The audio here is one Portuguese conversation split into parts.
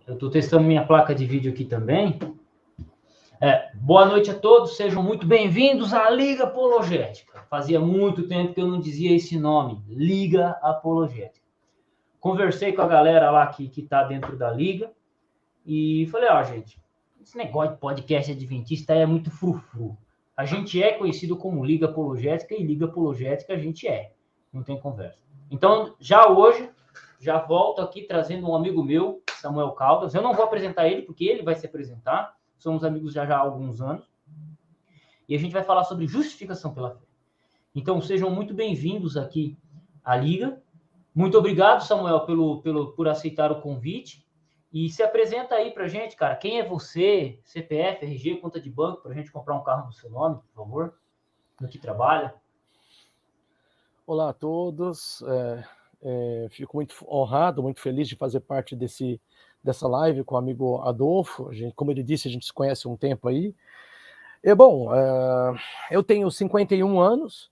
Eu estou testando minha placa de vídeo aqui também. Boa noite a todos, sejam muito bem-vindos à Liga Apologética. Fazia muito tempo que eu não dizia esse nome, Liga Apologética. Conversei com a galera lá que está dentro da Liga e falei, gente, esse negócio de podcast adventista é muito frufru. A gente é conhecido como Liga Apologética e Liga Apologética a gente é, não tem conversa. Então, já hoje, já volto aqui trazendo um amigo meu, Samuel Caldas. Eu não vou apresentar ele, porque ele vai se apresentar. Somos amigos já há alguns anos. E a gente vai falar sobre justificação pela fé. Então, sejam muito bem-vindos aqui à Liga. Muito obrigado, Samuel, por aceitar o convite. E se apresenta aí pra gente, cara. Quem é você? CPF, RG, conta de banco, pra gente comprar um carro no seu nome, por favor. No que trabalha. Olá a todos. Fico muito honrado, muito feliz de fazer parte dessa live com o amigo Adolfo. Como ele disse, a gente se conhece há um tempo aí. Eu tenho 51 anos,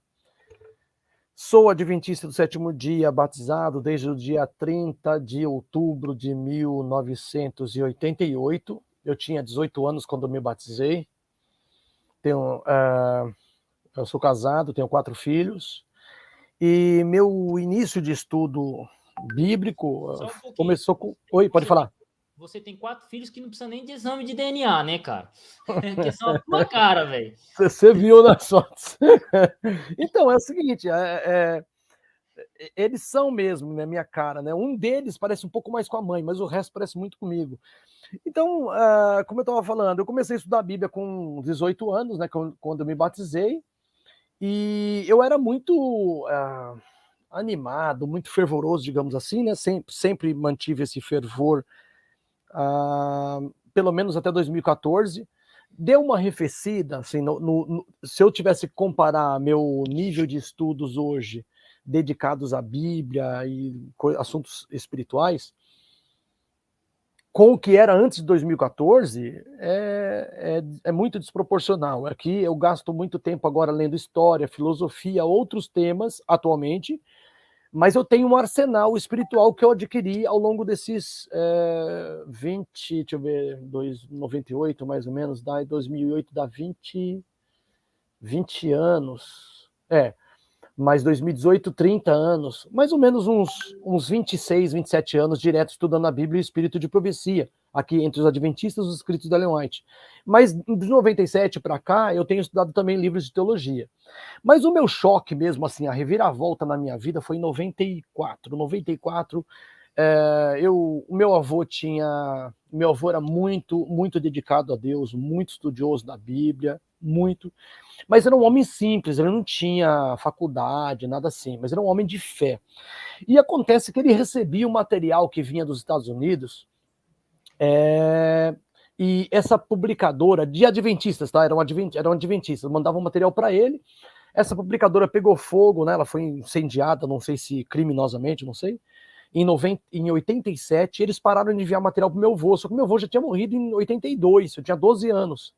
sou adventista do sétimo dia, batizado desde o dia 30 de outubro de 1988. Eu tinha 18 anos quando me batizei. Eu sou casado, tenho 4 filhos. E meu início de estudo bíblico começou com... Oi, pode falar. Você tem 4 filhos que não precisa nem de exame de DNA, né, cara? Que são a tua cara, velho. Você viu nas fotos. Então, é o seguinte, eles são mesmo, né, minha cara, né? Um deles parece um pouco mais com a mãe, mas o resto parece muito comigo. Então, como eu estava falando, eu comecei a estudar a Bíblia com 18 anos, né, quando eu me batizei. E eu era muito animado, muito fervoroso, digamos assim, né? Sempre mantive esse fervor, pelo menos até 2014. Deu uma arrefecida, assim, se eu tivesse que comparar meu nível de estudos hoje, dedicados à Bíblia e assuntos espirituais, com o que era antes de 2014, é muito desproporcional. Aqui eu gasto muito tempo agora lendo história, filosofia, outros temas atualmente, mas eu tenho um arsenal espiritual que eu adquiri ao longo desses 98 mais ou menos, 2008 dá 20 anos. Mais 2018, 30 anos, mais ou menos uns 26, 27 anos direto estudando a Bíblia e o espírito de profecia, aqui entre os adventistas, os escritos da Ellen White. Mas de 97 para cá, eu tenho estudado também livros de teologia. Mas o meu choque mesmo, assim, a reviravolta na minha vida foi em 94. 94, o meu avô era muito, muito dedicado a Deus, muito estudioso da Bíblia, muito. Mas era um homem simples, ele não tinha faculdade, nada assim, mas era um homem de fé. E acontece que ele recebia o material que vinha dos Estados Unidos, e essa publicadora de adventistas, tá? Eram adventistas, mandavam material para ele. Essa publicadora pegou fogo, né? Ela foi incendiada, não sei se criminosamente, não sei. Em 87, eles pararam de enviar material para o meu avô, só que meu avô já tinha morrido em 82, eu tinha 12 anos.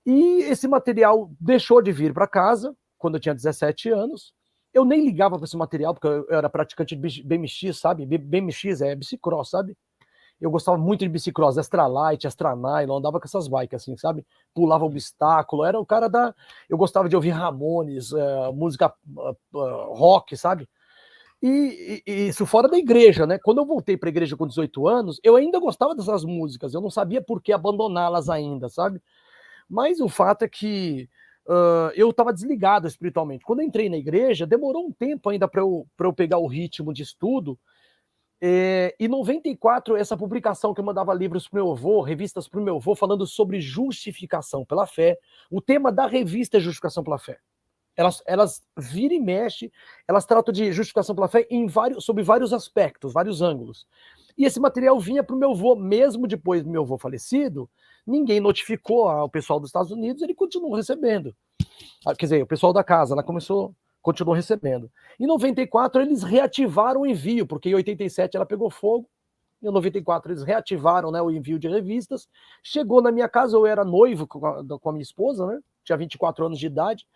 E esse material deixou de vir para casa quando eu tinha 17 anos. Eu nem ligava para esse material, porque eu era praticante de BMX, sabe? BMX é bicicross, sabe? Eu gostava muito de bicicross, Extra Light, Extra Nylon, andava com essas bikes assim, sabe? Pulava obstáculo, era o cara da... Eu gostava de ouvir Ramones, música rock, sabe? E isso fora da igreja, né? Quando eu voltei para a igreja com 18 anos, eu ainda gostava dessas músicas, eu não sabia por que abandoná-las ainda, sabe? Mas o fato é que eu estava desligado espiritualmente. Quando eu entrei na igreja, demorou um tempo ainda para eu pegar o ritmo de estudo. Em 94, essa publicação que eu mandava livros para o meu avô, revistas para o meu avô, falando sobre justificação pela fé. O tema da revista é justificação pela fé. Elas viram e mexem, elas tratam de justificação pela fé sob vários aspectos, vários ângulos. E esse material vinha para o meu avô, mesmo depois do meu avô falecido, ninguém notificou ao pessoal dos Estados Unidos, ele continuou recebendo. Quer dizer, o pessoal da casa, continuou recebendo. Em 94, eles reativaram o envio, porque em 87 ela pegou fogo. Em 94, eles reativaram, né, o envio de revistas. Chegou na minha casa, eu era noivo com a minha esposa, né? Tinha 24 anos de idade.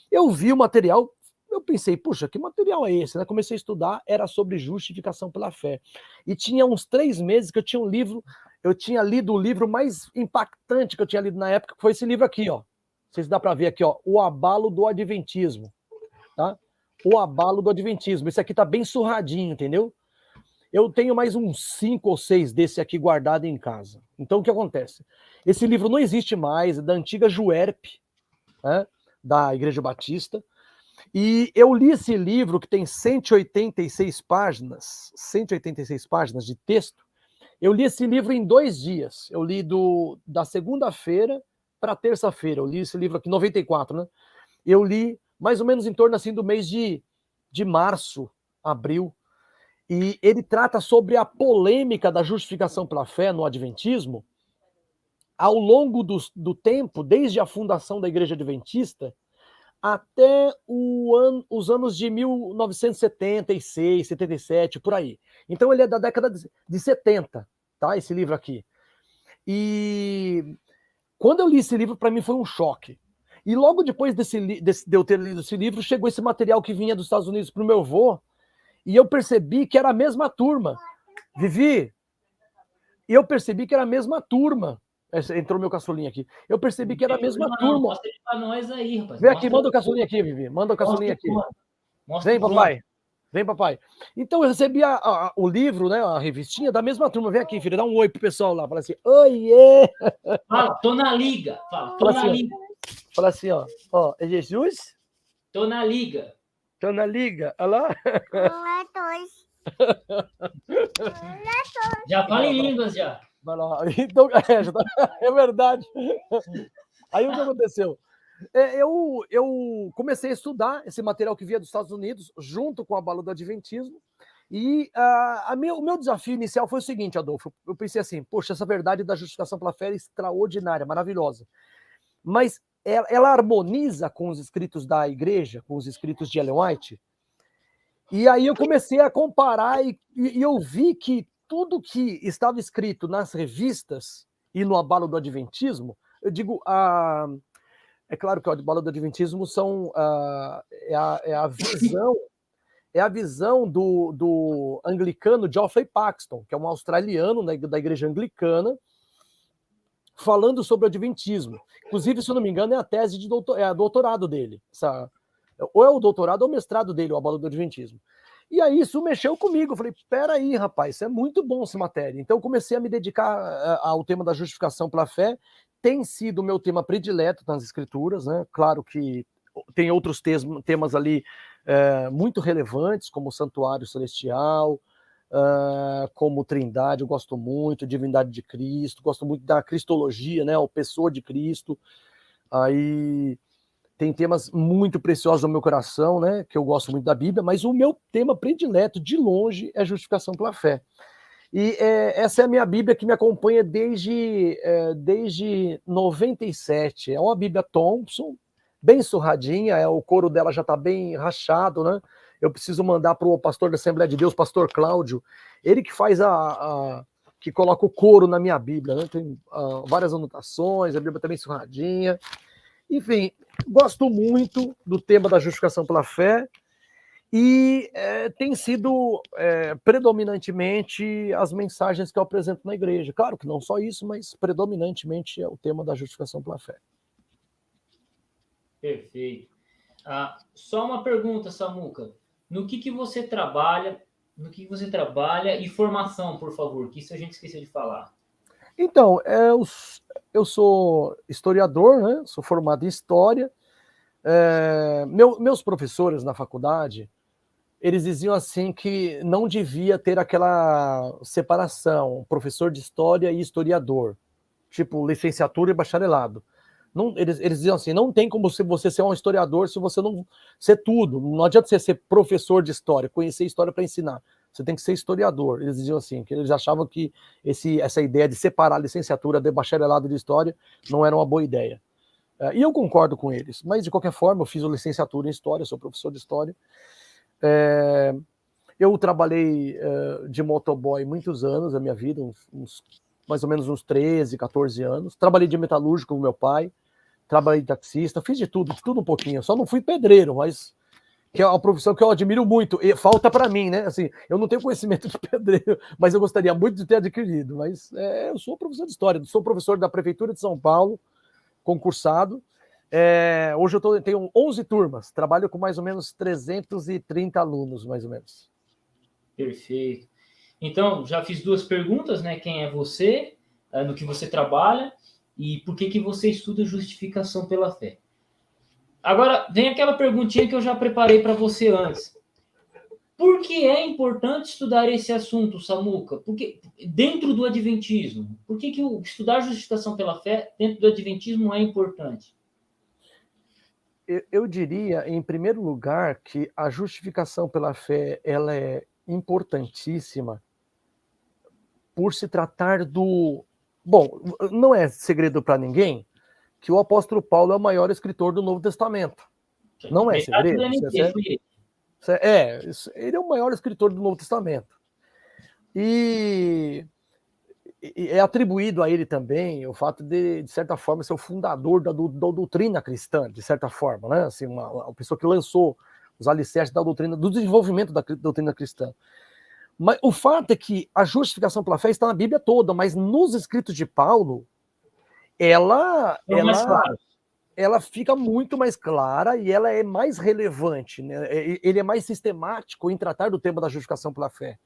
Eu vi o material, eu pensei, puxa, que material é esse? Né? Comecei a estudar, era sobre justificação pela fé. E tinha uns 3 meses que eu tinha um livro eu tinha lido o livro mais impactante que eu tinha lido na época, que foi esse livro aqui, ó. Não sei se dá para ver aqui, ó. O Abalo do Adventismo. Tá? O Abalo do Adventismo. Esse aqui tá bem surradinho, entendeu? Eu tenho mais uns 5 ou 6 desse aqui guardado em casa. Então, o que acontece? Esse livro não existe mais, é da antiga Juerp, né, da Igreja Batista. E eu li esse livro, que tem 186 páginas de texto. Eu li esse livro em 2 dias. Eu li da segunda-feira para terça-feira. Eu li esse livro aqui, 94, né? Eu li mais ou menos em torno assim do mês de março, abril. E ele trata sobre a polêmica da justificação pela fé no Adventismo ao longo do tempo, desde a fundação da Igreja Adventista até os anos de 1976, 77, por aí. Então ele é da década de 70, tá? Esse livro aqui. E quando eu li esse livro, para mim foi um choque. E logo depois de eu ter lido esse livro, chegou esse material que vinha dos Estados Unidos para o meu avô, e eu percebi que era a mesma turma. Vivi, e eu percebi que era a mesma turma. Entrou meu caçulinha aqui. Eu percebi que era a mesma turma. Mostra ele pra nós aí, rapaz. Vem aqui, manda o caçulinha aqui, Vivi. Manda o caçulinha aqui. Vem, papai. Vem, papai. Então eu recebi o livro, né, a revistinha da mesma turma. Vem aqui, filho, dá um oi pro pessoal lá. Fala assim, oiê! Fala, tô na liga. Fala, tô na liga. Fala assim, ó, é Jesus? Tô na liga. Tô na liga, olha lá. Já fala em línguas, já. Então, é verdade. Aí o que aconteceu? Eu comecei a estudar esse material que vinha dos Estados Unidos, junto com a Abalo do Adventismo, e o meu desafio inicial foi o seguinte, Adolfo, eu pensei assim, poxa, essa verdade da justificação pela fé é extraordinária, maravilhosa, mas ela harmoniza com os escritos da igreja, com os escritos de Ellen White, e aí eu comecei a comparar e eu vi que tudo que estava escrito nas revistas e no Abalo do Adventismo, eu digo, é claro que o Abalo do Adventismo é a visão do anglicano Geoffrey Paxton, que é um australiano da igreja anglicana, falando sobre o Adventismo. Inclusive, se eu não me engano, é a tese de doutorado dele. Ou é o doutorado ou o mestrado dele, o Abalo do Adventismo. E aí isso mexeu comigo. Eu falei, peraí, rapaz, isso é muito bom essa matéria. Então eu comecei a me dedicar ao tema da justificação pela fé. Tem sido o meu tema predileto nas escrituras, né? Claro que tem outros temas ali muito relevantes, como o santuário celestial, como Trindade, eu gosto muito, divindade de Cristo, gosto muito da cristologia, né? A pessoa de Cristo. Aí tem temas muito preciosos no meu coração, né? Que eu gosto muito da Bíblia, mas o meu tema predileto, de longe, é justificação pela fé. E essa é a minha Bíblia que me acompanha desde 97. É uma Bíblia Thompson, bem surradinha, o couro dela já está bem rachado, né? Eu preciso mandar para o pastor da Assembleia de Deus, pastor Cláudio, ele que faz que coloca o couro na minha Bíblia, né? Tem várias anotações, a Bíblia também surradinha. Enfim, gosto muito do tema da justificação pela fé e tem sido predominantemente as mensagens que eu apresento na igreja. Claro que não só isso, mas predominantemente é o tema da justificação pela fé. Perfeito. Só uma pergunta, Samuca. No que você trabalha? No que você trabalha e formação, por favor, que isso a gente esqueceu de falar. Então, eu sou historiador, né? Sou formado em História. Meus professores na faculdade, eles diziam assim que não devia ter aquela separação, professor de História e historiador, tipo licenciatura e bacharelado. Não, eles diziam assim, não tem como você ser um historiador se você não ser tudo. Não adianta você ser professor de História, conhecer História para ensinar. Você tem que ser historiador. Eles diziam assim, que eles achavam que essa ideia de separar a licenciatura de bacharelado de História não era uma boa ideia. E eu concordo com eles, mas de qualquer forma eu fiz a licenciatura em História, sou professor de História. Eu trabalhei de motoboy muitos anos da minha vida, mais ou menos uns 13, 14 anos. Trabalhei de metalúrgico com meu pai, trabalhei de taxista, fiz de tudo um pouquinho. Só não fui pedreiro, mas que é uma profissão que eu admiro muito, e falta para mim, né? Assim, eu não tenho conhecimento de pedreiro, mas eu gostaria muito de ter adquirido. Mas eu sou professor de história, sou professor da Prefeitura de São Paulo, concursado. Hoje eu tenho 11 turmas, trabalho com mais ou menos 330 alunos, mais ou menos. Perfeito. Então, já fiz 2 perguntas, né? Quem é você, no que você trabalha e por que você estuda justificação pela fé. Agora, vem aquela perguntinha que eu já preparei para você antes. Por que é importante estudar esse assunto, Samuca? Porque dentro do Adventismo, por que estudar justificação pela fé dentro do Adventismo é importante? Eu diria, em primeiro lugar, que a justificação pela fé ela é importantíssima por se tratar do... Bom, não é segredo para ninguém que o apóstolo Paulo é o maior escritor do Novo Testamento. Não é segredo. Ele é o maior escritor do Novo Testamento. E é atribuído a ele também o fato de certa forma, ser o fundador da doutrina cristã, de certa forma, né? Assim, uma pessoa que lançou os alicerces da doutrina, do desenvolvimento da doutrina cristã. Mas o fato é que a justificação pela fé está na Bíblia toda, mas nos escritos de Paulo, ela fica muito mais clara e ela é mais relevante, né? Ele é mais sistemático em tratar do tema da justificação pela fé.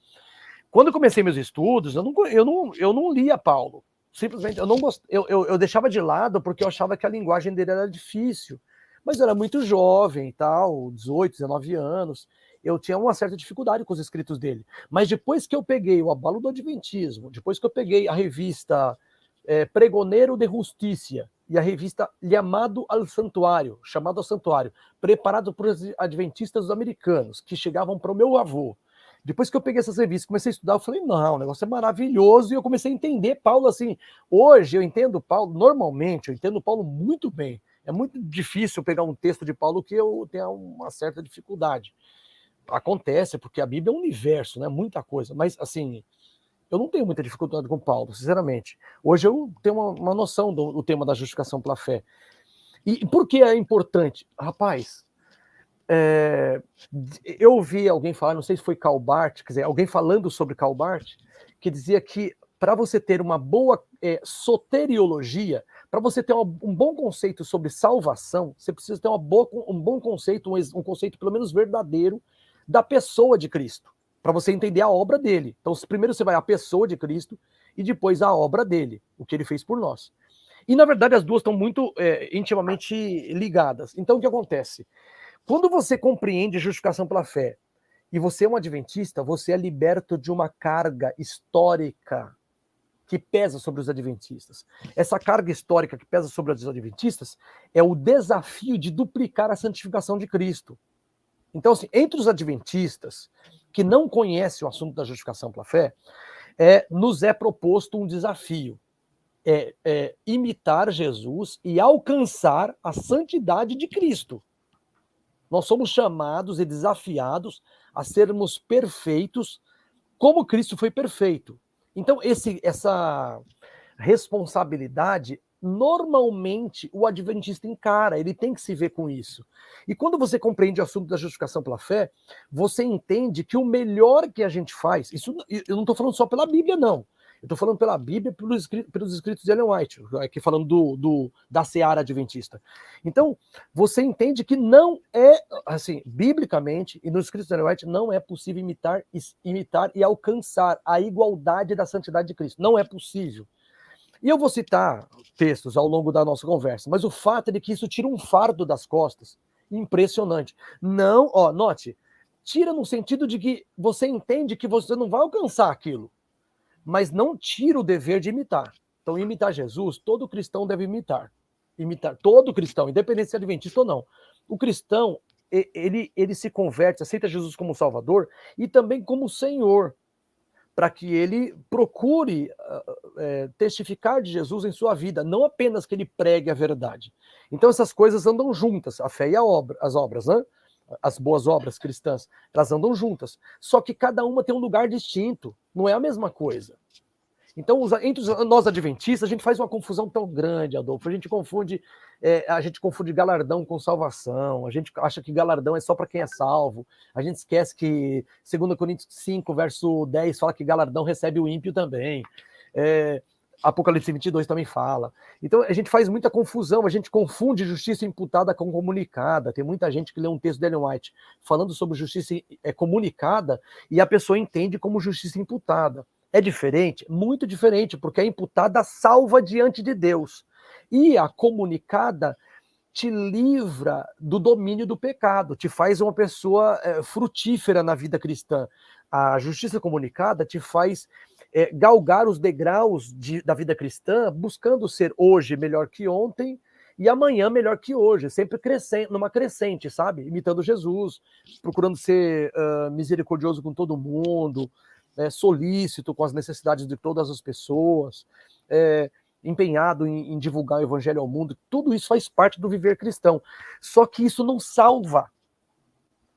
Quando eu comecei meus estudos, eu não lia Paulo. Simplesmente, eu deixava de lado porque eu achava que a linguagem dele era difícil. Mas eu era muito jovem e tal, 18, 19 anos. Eu tinha uma certa dificuldade com os escritos dele. Mas depois que eu peguei o Abalo do Adventismo, depois que eu peguei a revista Pregoneiro de Justicia e a revista Chamado ao Santuário, preparado por adventistas americanos que chegavam para o meu avô. Depois que eu peguei essas revistas, comecei a estudar, eu falei, não, o negócio é maravilhoso, e eu comecei a entender Paulo assim. Hoje eu entendo Paulo, normalmente, eu entendo Paulo muito bem. É muito difícil pegar um texto de Paulo que eu tenha uma certa dificuldade. Acontece, porque a Bíblia é um universo, né? Muita coisa. Mas, assim, eu não tenho muita dificuldade com Paulo, sinceramente. Hoje eu tenho uma noção do tema da justificação pela fé. E por que é importante? Rapaz, eu ouvi alguém falar, não sei se foi Karl Barth, quer dizer, alguém falando sobre Karl Barth, que dizia que para você ter uma boa soteriologia, para você ter um bom conceito sobre salvação, você precisa ter um bom conceito, um conceito pelo menos verdadeiro da pessoa de Cristo, para você entender a obra dele. Então, primeiro você vai à pessoa de Cristo e depois à obra dele, o que ele fez por nós. E, na verdade, as duas estão muito intimamente ligadas. Então, o que acontece? Quando você compreende a justificação pela fé e você é um adventista, você é liberto de uma carga histórica que pesa sobre os adventistas. Essa carga histórica que pesa sobre os adventistas é o desafio de duplicar a santificação de Cristo. Então, assim, entre os adventistas que não conhecem o assunto da justificação pela fé, nos é proposto um desafio. Imitar Jesus e alcançar a santidade de Cristo. Nós somos chamados e desafiados a sermos perfeitos como Cristo foi perfeito. Então, essa responsabilidade, normalmente, o adventista encara, ele tem que se ver com isso. E quando você compreende o assunto da justificação pela fé, você entende que o melhor que a gente faz, isso eu não estou falando só pela Bíblia, não. Eu estou falando pela Bíblia e pelos escritos de Ellen White, aqui falando da seara adventista. Então, você entende que não é, assim, biblicamente, e nos escritos de Ellen White, não é possível imitar e alcançar a igualdade da santidade de Cristo. Não é possível. E eu vou citar textos ao longo da nossa conversa, mas o fato é de que isso tira um fardo das costas impressionante. Não, note, tira no sentido de que você entende que você não vai alcançar aquilo, mas não tira o dever de imitar. Então, imitar Jesus, todo cristão deve imitar. Imitar todo cristão, independente se é adventista ou não. O cristão, ele se converte, aceita Jesus como Salvador e também como Senhor, para que ele procure testificar de Jesus em sua vida, não apenas que ele pregue a verdade. Então, essas coisas andam juntas, a fé e as obras, né? As boas obras cristãs, elas andam juntas. Só que cada uma tem um lugar distinto, não é a mesma coisa. Então, entre nós adventistas, a gente faz uma confusão tão grande, Adolfo. A gente confunde galardão com salvação. A gente acha que galardão é só para quem é salvo. A gente esquece que 2 Coríntios 5, verso 10, fala que galardão recebe o ímpio também. Apocalipse 22 também fala. Então, a gente faz muita confusão, a gente confunde justiça imputada com comunicada. Tem muita gente que lê um texto de Ellen White falando sobre justiça comunicada e a pessoa entende como justiça imputada. É diferente? Muito diferente, porque a imputada salva diante de Deus. E a comunicada te livra do domínio do pecado, te faz uma pessoa frutífera na vida cristã. A justiça comunicada te faz galgar os degraus da vida cristã, buscando ser hoje melhor que ontem e amanhã melhor que hoje, sempre crescendo, numa crescente, sabe? Imitando Jesus, procurando ser misericordioso com todo mundo, solícito com as necessidades de todas as pessoas, empenhado em divulgar o evangelho ao mundo. Tudo isso faz parte do viver cristão. Só que isso não salva.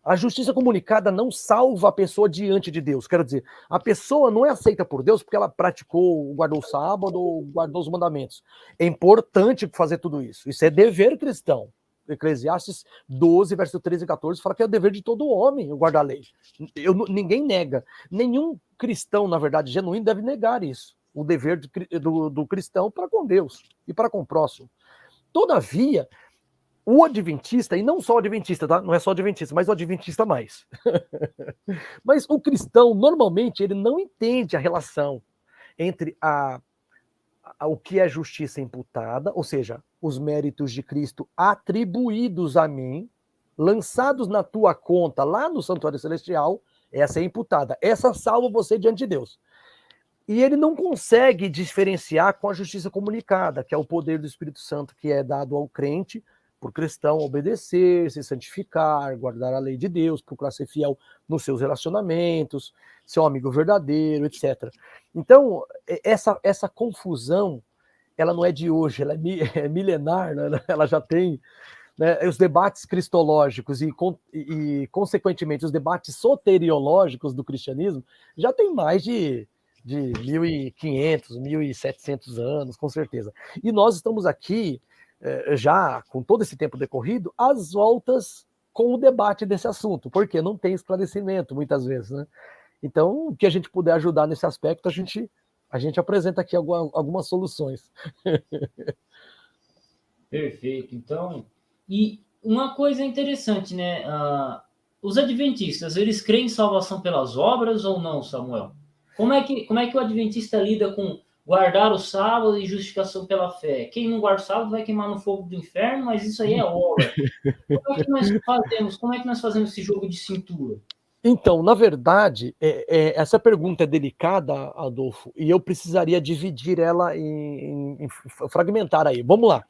A justiça comunicada não salva a pessoa diante de Deus. Quero dizer, a pessoa não é aceita por Deus porque ela praticou, guardou o sábado ou guardou os mandamentos. É importante fazer tudo isso. Isso é dever cristão. Eclesiastes 12, verso 13 e 14, fala que é o dever de todo homem guardar a lei. Ninguém nega. Nenhum cristão, na verdade, genuíno, deve negar isso. O dever do cristão para com Deus e para com o próximo. Todavia, o adventista, e não só o adventista, tá? Não é só o adventista, mas o adventista mais. Mas o cristão, normalmente, ele não entende a relação entre o que é justiça imputada, ou seja, os méritos de Cristo atribuídos a mim, lançados na tua conta lá no santuário celestial, essa é imputada. Essa salva você diante de Deus. E ele não consegue diferenciar com a justiça comunicada, que é o poder do Espírito Santo que é dado ao crente, por cristão obedecer, se santificar, guardar a lei de Deus, procurar ser fiel nos seus relacionamentos, ser um amigo verdadeiro, etc. Então, essa confusão, ela não é de hoje, ela é milenar, né? Ela já tem, né, os debates cristológicos e, consequentemente, os debates soteriológicos do cristianismo já tem mais de 1.500, 1.700 anos, com certeza. E nós estamos aqui, já com todo esse tempo decorrido, às voltas com o debate desse assunto, porque não tem esclarecimento muitas vezes, né? Então, o que a gente puder ajudar nesse aspecto, a gente apresenta aqui algumas soluções. Perfeito. Então, e uma coisa interessante, né? Os adventistas, eles creem em salvação pelas obras ou não, Samuel? Como é que o adventista lida com guardar o sábado e justificação pela fé? Quem não guarda o sábado vai queimar no fogo do inferno, mas isso aí é obra. Como é que nós fazemos? Como é que nós fazemos esse jogo de cintura? Então, na verdade, essa pergunta é delicada, Adolfo, e eu precisaria dividir ela fragmentar aí. Vamos lá.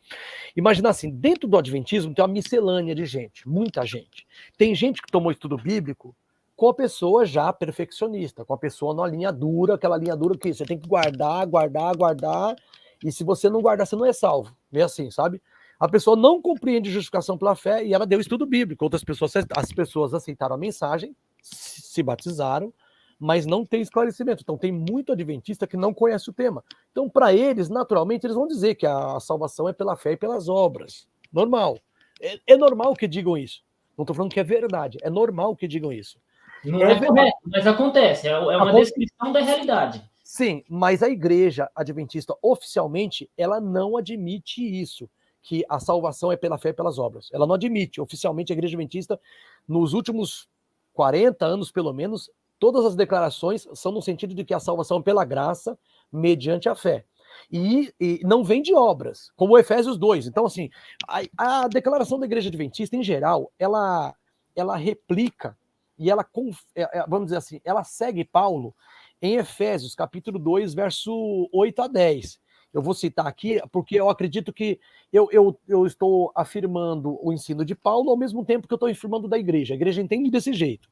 Imagina assim, dentro do adventismo tem uma miscelânea de gente, muita gente. Tem gente que tomou estudo bíblico com a pessoa já perfeccionista, com a pessoa na linha dura, aquela linha dura que você tem que guardar, e se você não guardar, você não é salvo. Meio assim, sabe? A pessoa não compreende justificação pela fé e ela deu estudo bíblico. As pessoas aceitaram a mensagem, se batizaram, mas não tem esclarecimento. Então tem muito adventista que não conhece o tema. Então, para eles, naturalmente, eles vão dizer que a salvação é pela fé e pelas obras. Normal. É normal que digam isso. Não estou falando que é verdade. É normal que digam isso. Não é correto, mas acontece. É uma descrição da realidade. Sim, mas a igreja adventista, oficialmente, ela não admite isso, que a salvação é pela fé e pelas obras. Ela não admite. Oficialmente, a igreja adventista, nos últimos 40 anos, pelo menos, todas as declarações são no sentido de que a salvação é pela graça, mediante a fé. E não vem de obras, como Efésios 2. Então, assim, a declaração da igreja adventista, em geral, ela replica e ela, vamos dizer assim, ela segue Paulo em Efésios, capítulo 2, verso 8 a 10. Eu vou citar aqui, porque eu acredito que eu estou afirmando o ensino de Paulo ao mesmo tempo que eu estou afirmando da igreja. A igreja entende desse jeito.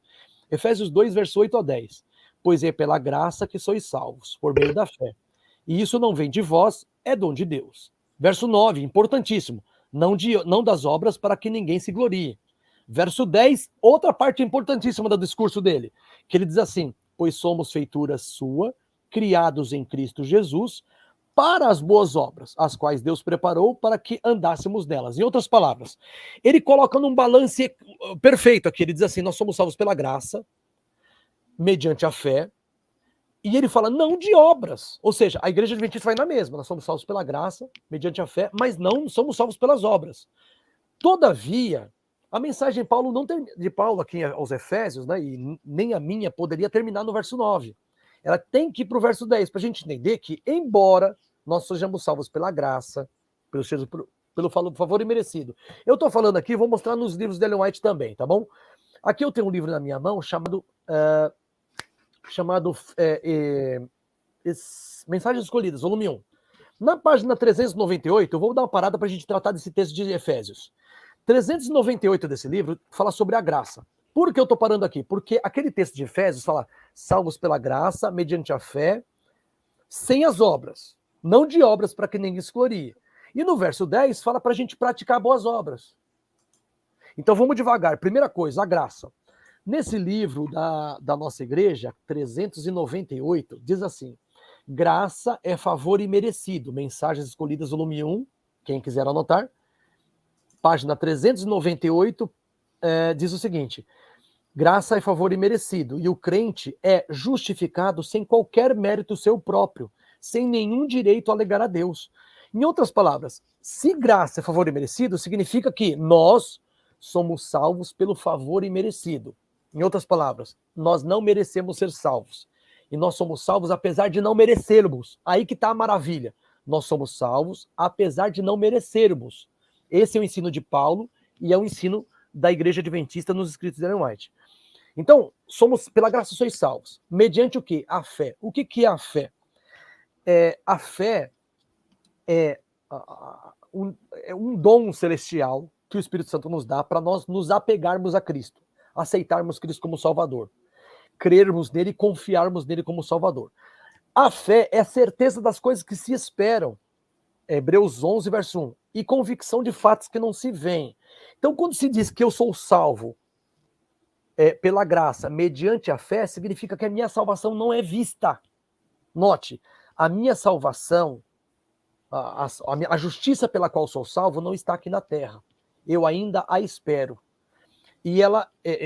Efésios 2, verso 8 a 10. Pois é pela graça que sois salvos, por meio da fé. E isso não vem de vós, é dom de Deus. Verso 9, importantíssimo. Não das obras para que ninguém se glorie. Verso 10, outra parte importantíssima do discurso dele, que ele diz assim, pois somos feitura sua, criados em Cristo Jesus para as boas obras, as quais Deus preparou para que andássemos nelas. Em outras palavras, ele coloca num balance perfeito aqui, ele diz assim, nós somos salvos pela graça, mediante a fé, e ele fala, não de obras. Ou seja, a igreja adventista vai na mesma, nós somos salvos pela graça, mediante a fé, mas não somos salvos pelas obras. Todavia, a mensagem de Paulo aqui aos Efésios, né, e nem a minha, poderia terminar no verso 9. Ela tem que ir para o verso 10, para a gente entender que, embora nós sejamos salvos pela graça, pelo favor imerecido. Eu estou falando aqui, vou mostrar nos livros de Ellen White também, tá bom? Aqui eu tenho um livro na minha mão chamado Mensagens Escolhidas, volume 1. Na página 398, eu vou dar uma parada para a gente tratar desse texto de Efésios. 398 desse livro fala sobre a graça. Por que eu estou parando aqui? Porque aquele texto de Efésios fala salvos pela graça, mediante a fé, sem as obras. Não de obras para que ninguém se glorie. E no verso 10 fala para a gente praticar boas obras. Então vamos devagar. Primeira coisa, a graça. Nesse livro da nossa igreja, 398, diz assim, graça é favor imerecido. Mensagens Escolhidas, volume 1, quem quiser anotar. Página 398, diz o seguinte, graça é favor imerecido, e o crente é justificado sem qualquer mérito seu próprio, sem nenhum direito a alegar a Deus. Em outras palavras, se graça é favor imerecido, significa que nós somos salvos pelo favor imerecido. Em outras palavras, nós não merecemos ser salvos. E nós somos salvos apesar de não merecermos. Aí que está a maravilha. Nós somos salvos apesar de não merecermos. Esse é o ensino de Paulo e é o ensino da Igreja Adventista nos escritos de Ellen White. Então, pela graça sois salvos. Mediante o quê? A fé. O que é a fé? A fé é um dom celestial que o Espírito Santo nos dá para nós nos apegarmos a Cristo, aceitarmos Cristo como Salvador, crermos nele e confiarmos nele como Salvador. A fé é a certeza das coisas que se esperam. Hebreus 11, verso 1. E convicção de fatos que não se veem. Então, quando se diz que eu sou salvo pela graça, mediante a fé, significa que a minha salvação não é vista. Note, a minha salvação, a justiça pela qual sou salvo não está aqui na terra. Eu ainda a espero. E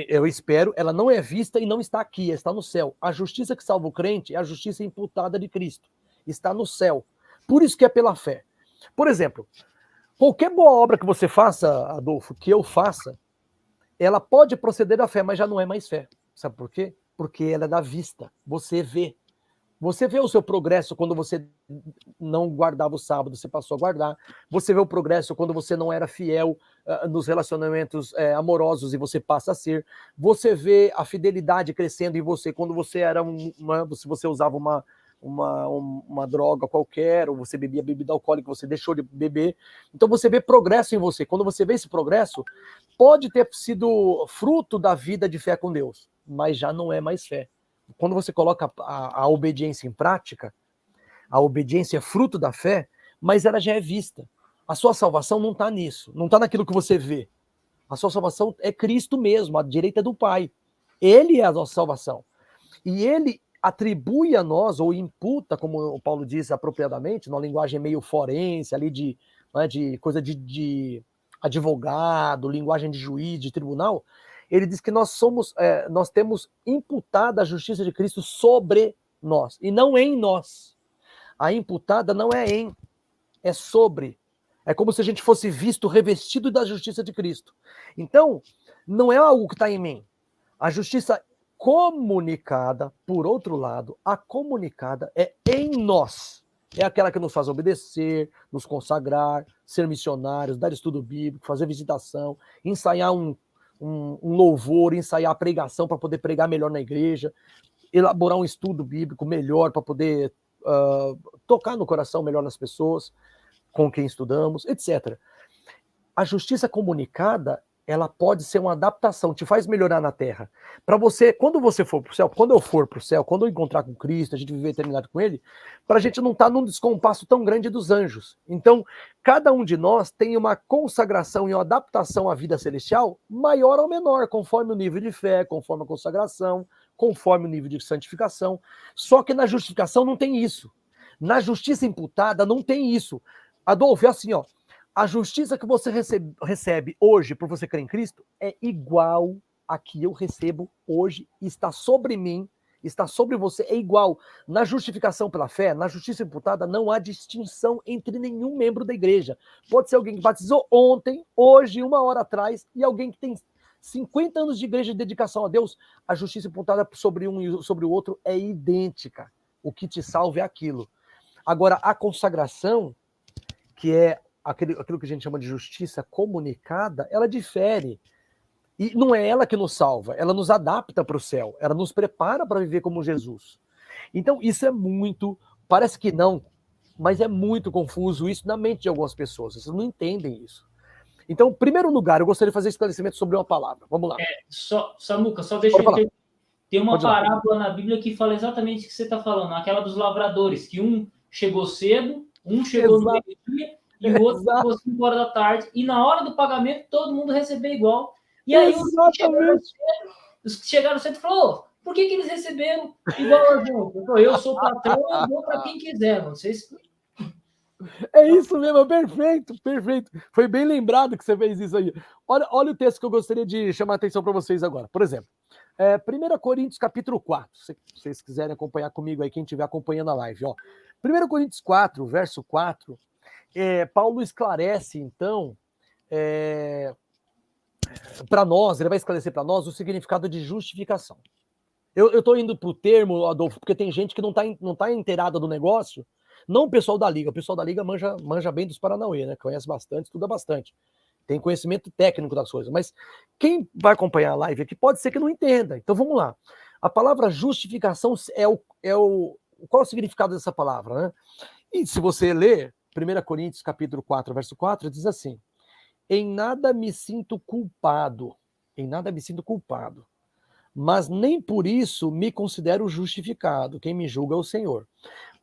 eu espero, ela não é vista e não está aqui, está no céu. A justiça que salva o crente é a justiça imputada de Cristo. Está no céu. Por isso que é pela fé. Por exemplo, qualquer boa obra que você faça, Adolfo, que eu faça, ela pode proceder da fé, mas já não é mais fé. Sabe por quê? Porque ela é da vista. Você vê. Você vê o seu progresso quando você não guardava o sábado, você passou a guardar. Você vê o progresso quando você não era fiel nos relacionamentos amorosos e você passa a ser. Você vê a fidelidade crescendo em você quando você era se você usava uma droga qualquer, ou você bebia bebida alcoólica, você deixou de beber. Então você vê progresso em você. Quando você vê esse progresso, pode ter sido fruto da vida de fé com Deus, mas já não é mais fé. Quando você coloca a obediência em prática, a obediência é fruto da fé, mas ela já é vista. A sua salvação não está nisso, não está naquilo que você vê. A sua salvação é Cristo mesmo, a direita do Pai. Ele é a nossa salvação. E ele atribui a nós, ou imputa, como o Paulo diz apropriadamente, numa linguagem meio forense, ali de coisa de advogado, linguagem de juiz, de tribunal, ele diz que nós temos imputada a justiça de Cristo sobre nós, e não em nós. A imputada não é em, é sobre. É como se a gente fosse visto revestido da justiça de Cristo. Então, não é algo que está em mim. A justiça comunicada, por outro lado, a comunicada é em nós. É aquela que nos faz obedecer, nos consagrar, ser missionários, dar estudo bíblico, fazer visitação, ensaiar um louvor, ensaiar a pregação para poder pregar melhor na igreja, elaborar um estudo bíblico melhor para poder tocar no coração melhor nas pessoas com quem estudamos, etc. A justiça comunicada, ela pode ser uma adaptação, te faz melhorar na terra. Para você, quando você for para o céu, quando eu for para o céu, quando eu encontrar com Cristo, a gente viver eternidade com Ele, para a gente não estar num descompasso tão grande dos anjos. Então, cada um de nós tem uma consagração e uma adaptação à vida celestial maior ou menor, conforme o nível de fé, conforme a consagração, conforme o nível de santificação. Só que na justificação não tem isso. Na justiça imputada não tem isso. Adolfo, é assim, ó. A justiça que você recebe hoje por você crer em Cristo é igual a que eu recebo hoje, está sobre mim, está sobre você, é igual. Na justificação pela fé, na justiça imputada, não há distinção entre nenhum membro da igreja. Pode ser alguém que batizou ontem, hoje, 1 hora atrás, e alguém que tem 50 anos de igreja de dedicação a Deus. A justiça imputada sobre um e sobre o outro é idêntica. O que te salva é aquilo. Agora, a consagração, que é aquilo que a gente chama de justiça comunicada, ela difere. E não é ela que nos salva, ela nos adapta para o céu, ela nos prepara para viver como Jesus. Então, isso é muito, parece que não, mas é muito confuso isso na mente de algumas pessoas, vocês não entendem isso. Então, em primeiro lugar, eu gostaria de fazer esclarecimento sobre uma palavra. Vamos lá. Samuca, só deixa eu ter. Tem uma parábola na Bíblia que fala exatamente o que você está falando, aquela dos lavradores, que um chegou cedo, um chegou no meio-dia, e o outro chegou às 5 horas da tarde, e na hora do pagamento todo mundo recebeu igual. E aí os que chegaram cedo falaram, por que eles receberam igual a gente? Eu sou patrão, eu dou para quem quiser, não sei se... É isso mesmo, perfeito, perfeito. Foi bem lembrado que você fez isso aí. Olha o texto que eu gostaria de chamar a atenção para vocês agora. Por exemplo, 1 Coríntios capítulo 4, se vocês quiserem acompanhar comigo aí, quem estiver acompanhando a live. Ó. 1 Coríntios 4, verso 4, Paulo esclarece, então, para nós, ele vai esclarecer para nós o significado de justificação. Eu estou indo para o termo, Adolfo, porque tem gente que não tá inteirada do negócio. Não o pessoal da Liga. O pessoal da Liga manja bem dos Paranauê, né? Conhece bastante, estuda bastante. Tem conhecimento técnico das coisas. Mas quem vai acompanhar a live aqui pode ser que não entenda. Então vamos lá. A palavra justificação qual é o significado dessa palavra, né? E se você ler 1 Coríntios capítulo 4, verso 4, diz assim: em nada me sinto culpado. Em nada me sinto culpado. Mas nem por isso me considero justificado. Quem me julga é o Senhor.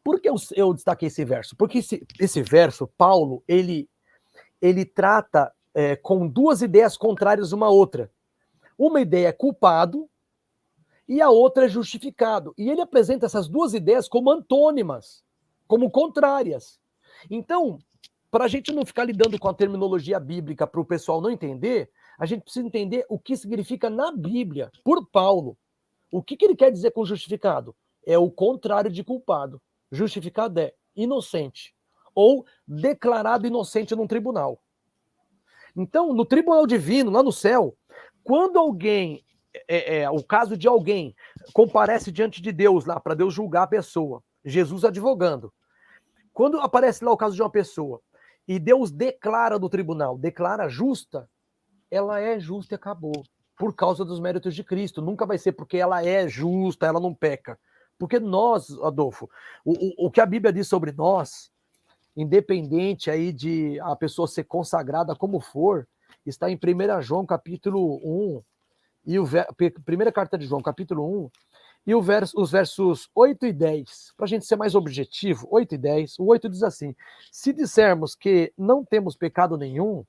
Por que eu destaquei esse verso? Porque esse verso, Paulo, ele trata com duas ideias contrárias uma à outra. Uma ideia é culpado e a outra é justificado. E ele apresenta essas duas ideias como antônimas, como contrárias. Então, para a gente não ficar lidando com a terminologia bíblica para o pessoal não entender, a gente precisa entender o que significa na Bíblia, por Paulo. O que ele quer dizer com justificado? É o contrário de culpado. Justificado é inocente ou declarado inocente num tribunal. Então, no tribunal divino, lá no céu, quando alguém, o caso de alguém comparece diante de Deus lá para Deus julgar a pessoa, Jesus advogando. Quando aparece lá o caso de uma pessoa e Deus declara do tribunal, declara justa, ela é justa e acabou. Por causa dos méritos de Cristo. Nunca vai ser porque ela é justa, ela não peca. Porque nós, Adolfo, o que a Bíblia diz sobre nós, independente aí de a pessoa ser consagrada como for, está em 1 João capítulo 1, e primeira carta de João capítulo 1, e os versos 8 e 10, para a gente ser mais objetivo, 8 e 10, o 8 diz assim: se dissermos que não temos pecado nenhum,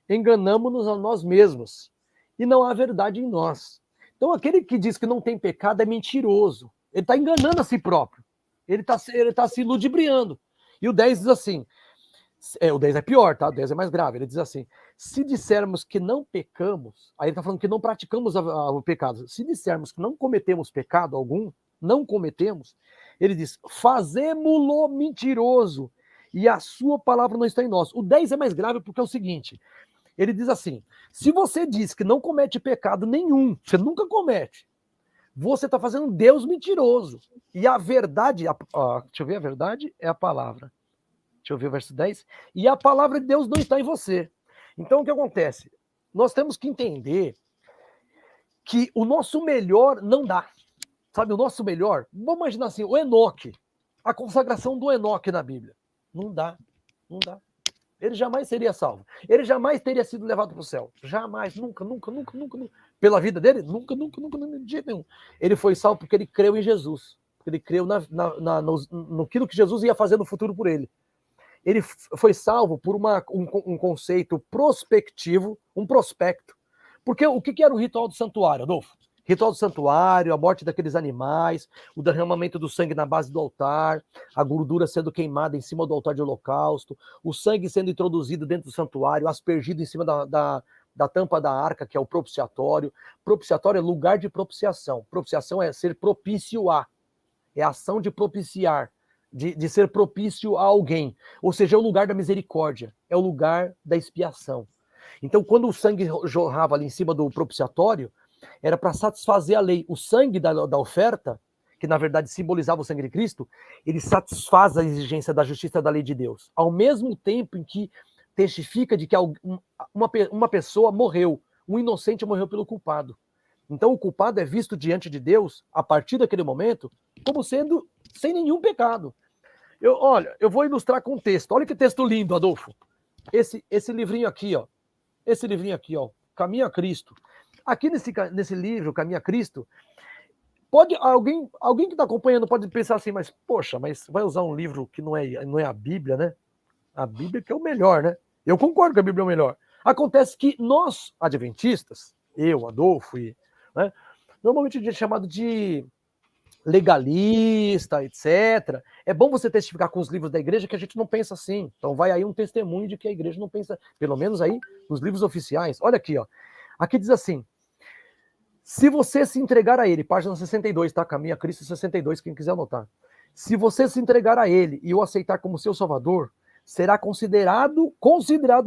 enganamo-nos a nós mesmos, e não há verdade em nós. Então aquele que diz que não tem pecado é mentiroso. Ele está enganando a si próprio. Ele tá se ludibriando. E o 10 diz assim, o 10 é pior, tá? O 10 é mais grave. Ele diz assim, se dissermos que não pecamos, aí ele está falando que não praticamos o pecado. Se dissermos que não cometemos pecado algum, não cometemos, ele diz, fazemo-lo mentiroso, e a sua palavra não está em nós. O 10 é mais grave porque é o seguinte, ele diz assim, se você diz que não comete pecado nenhum, você nunca comete, você está fazendo Deus mentiroso. E a verdade, deixa eu ver, a verdade é a palavra. Deixa eu ver o verso 10. E a palavra de Deus não está em você. Então, o que acontece? Nós temos que entender que o nosso melhor não dá. Sabe, o nosso melhor? Vamos imaginar assim, o Enoque, a consagração do Enoque na Bíblia. Não dá, não dá. Ele jamais seria salvo. Ele jamais teria sido levado para o céu. Jamais, nunca. Pela vida dele, nunca, de jeito nenhum. Ele foi salvo porque ele creu em Jesus. Porque ele creu no que Jesus ia fazer no futuro por ele. Ele foi salvo por um conceito prospectivo, um prospecto. Porque o que era o ritual do santuário, Adolfo? Ritual do santuário, a morte daqueles animais, o derramamento do sangue na base do altar, a gordura sendo queimada em cima do altar de holocausto, o sangue sendo introduzido dentro do santuário, aspergido em cima da tampa da arca, que é o propiciatório. Propiciatório é lugar de propiciação. Propiciação é ser propício a. É a ação de propiciar, de ser propício a alguém. Ou seja, é o lugar da misericórdia, é o lugar da expiação. Então, quando o sangue jorrava ali em cima do propiciatório, era para satisfazer a lei. O sangue da oferta, que na verdade simbolizava o sangue de Cristo, ele satisfaz a exigência da justiça da lei de Deus. Ao mesmo tempo em que testifica de que uma pessoa morreu, um inocente morreu pelo culpado. Então o culpado é visto diante de Deus, a partir daquele momento, como sendo sem nenhum pecado. Olha, eu vou ilustrar com um texto. Olha que texto lindo, Adolfo. Esse livrinho aqui, ó. Esse livrinho aqui, ó. Caminho a Cristo. Aqui nesse livro, Caminho a Cristo, pode alguém que está acompanhando pode pensar assim, mas poxa, mas vai usar um livro que não é a Bíblia, né? A Bíblia que é o melhor, né? Eu concordo que a Bíblia é o melhor. Acontece que nós, adventistas, eu, Adolfo, né, normalmente a gente é chamado de legalista, etc. É bom você testificar com os livros da igreja que a gente não pensa assim. Então vai aí um testemunho de que a igreja não pensa, pelo menos aí nos livros oficiais. Olha aqui, ó. Aqui diz assim: se você se entregar a ele, página 62, tá? Caminho a Cristo 62, quem quiser anotar. Se você se entregar a ele e o aceitar como seu salvador, será considerado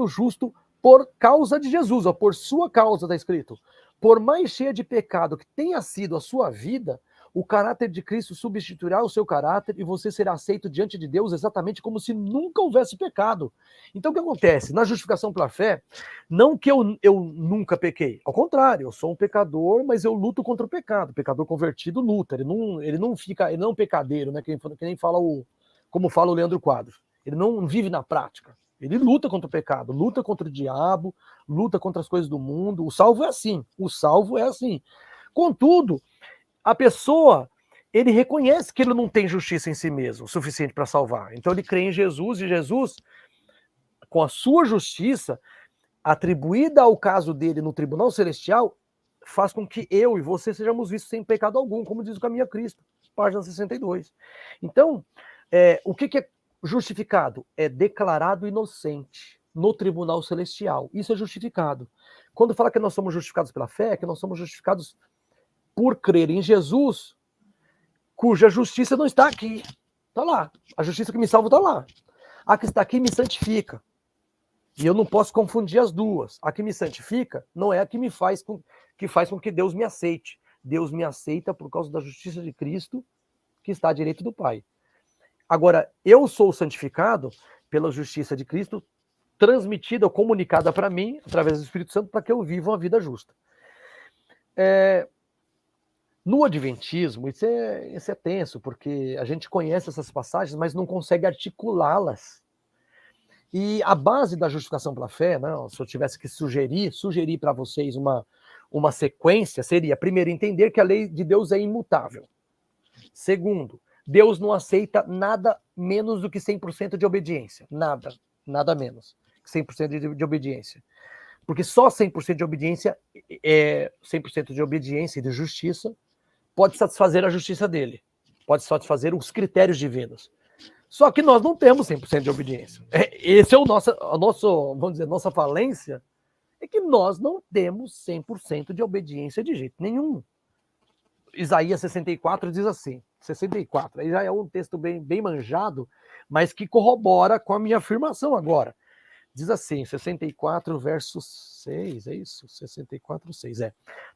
justo por causa de Jesus, ó, por sua causa, está escrito. Por mais cheia de pecado que tenha sido a sua vida, o caráter de Cristo substituirá o seu caráter e você será aceito diante de Deus exatamente como se nunca houvesse pecado. Então o que acontece? Na justificação pela fé, não que eu nunca pequei, ao contrário, eu sou um pecador, mas eu luto contra o pecado. O pecador convertido luta, ele não é um pecadeiro, né? Que nem fala como fala o Leandro Quadros. Ele não vive na prática. Ele luta contra o pecado, luta contra o diabo, luta contra as coisas do mundo. O salvo é assim. Contudo, a pessoa, ele reconhece que ele não tem justiça em si mesmo, suficiente para salvar. Então ele crê em Jesus, e Jesus, com a sua justiça, atribuída ao caso dele no tribunal celestial, faz com que eu e você sejamos vistos sem pecado algum, como diz o Caminho a Cristo, página 62. Então, o que é justificado? É declarado inocente no tribunal celestial. Isso é justificado. Quando fala que nós somos justificados pela fé, é que nós somos justificados por crer em Jesus, cuja justiça não está aqui. Está lá. A justiça que me salva está lá. A que está aqui me santifica. E eu não posso confundir as duas. A que me santifica não é a que faz com que Deus me aceite. Deus me aceita por causa da justiça de Cristo, que está à direita do Pai. Agora, eu sou santificado pela justiça de Cristo, transmitida ou comunicada para mim, através do Espírito Santo, para que eu viva uma vida justa. No Adventismo, isso é tenso, porque a gente conhece essas passagens, mas não consegue articulá-las. E a base da justificação pela fé, não, se eu tivesse que sugerir para vocês uma sequência, seria, primeiro, entender que a lei de Deus é imutável. Segundo, Deus não aceita nada menos do que 100% de obediência. Nada menos que 100% de obediência. Porque só 100% de obediência é 100% de obediência e de justiça pode satisfazer a justiça dele, pode satisfazer os critérios divinos. Só que nós não temos 100% de obediência. Esse é nossa falência, é que nós não temos 100% de obediência de jeito nenhum. Isaías 64 diz assim, 64, aí já é um texto bem manjado, mas que corrobora com a minha afirmação agora. Diz assim, 64 verso 6, é isso? 64, 6,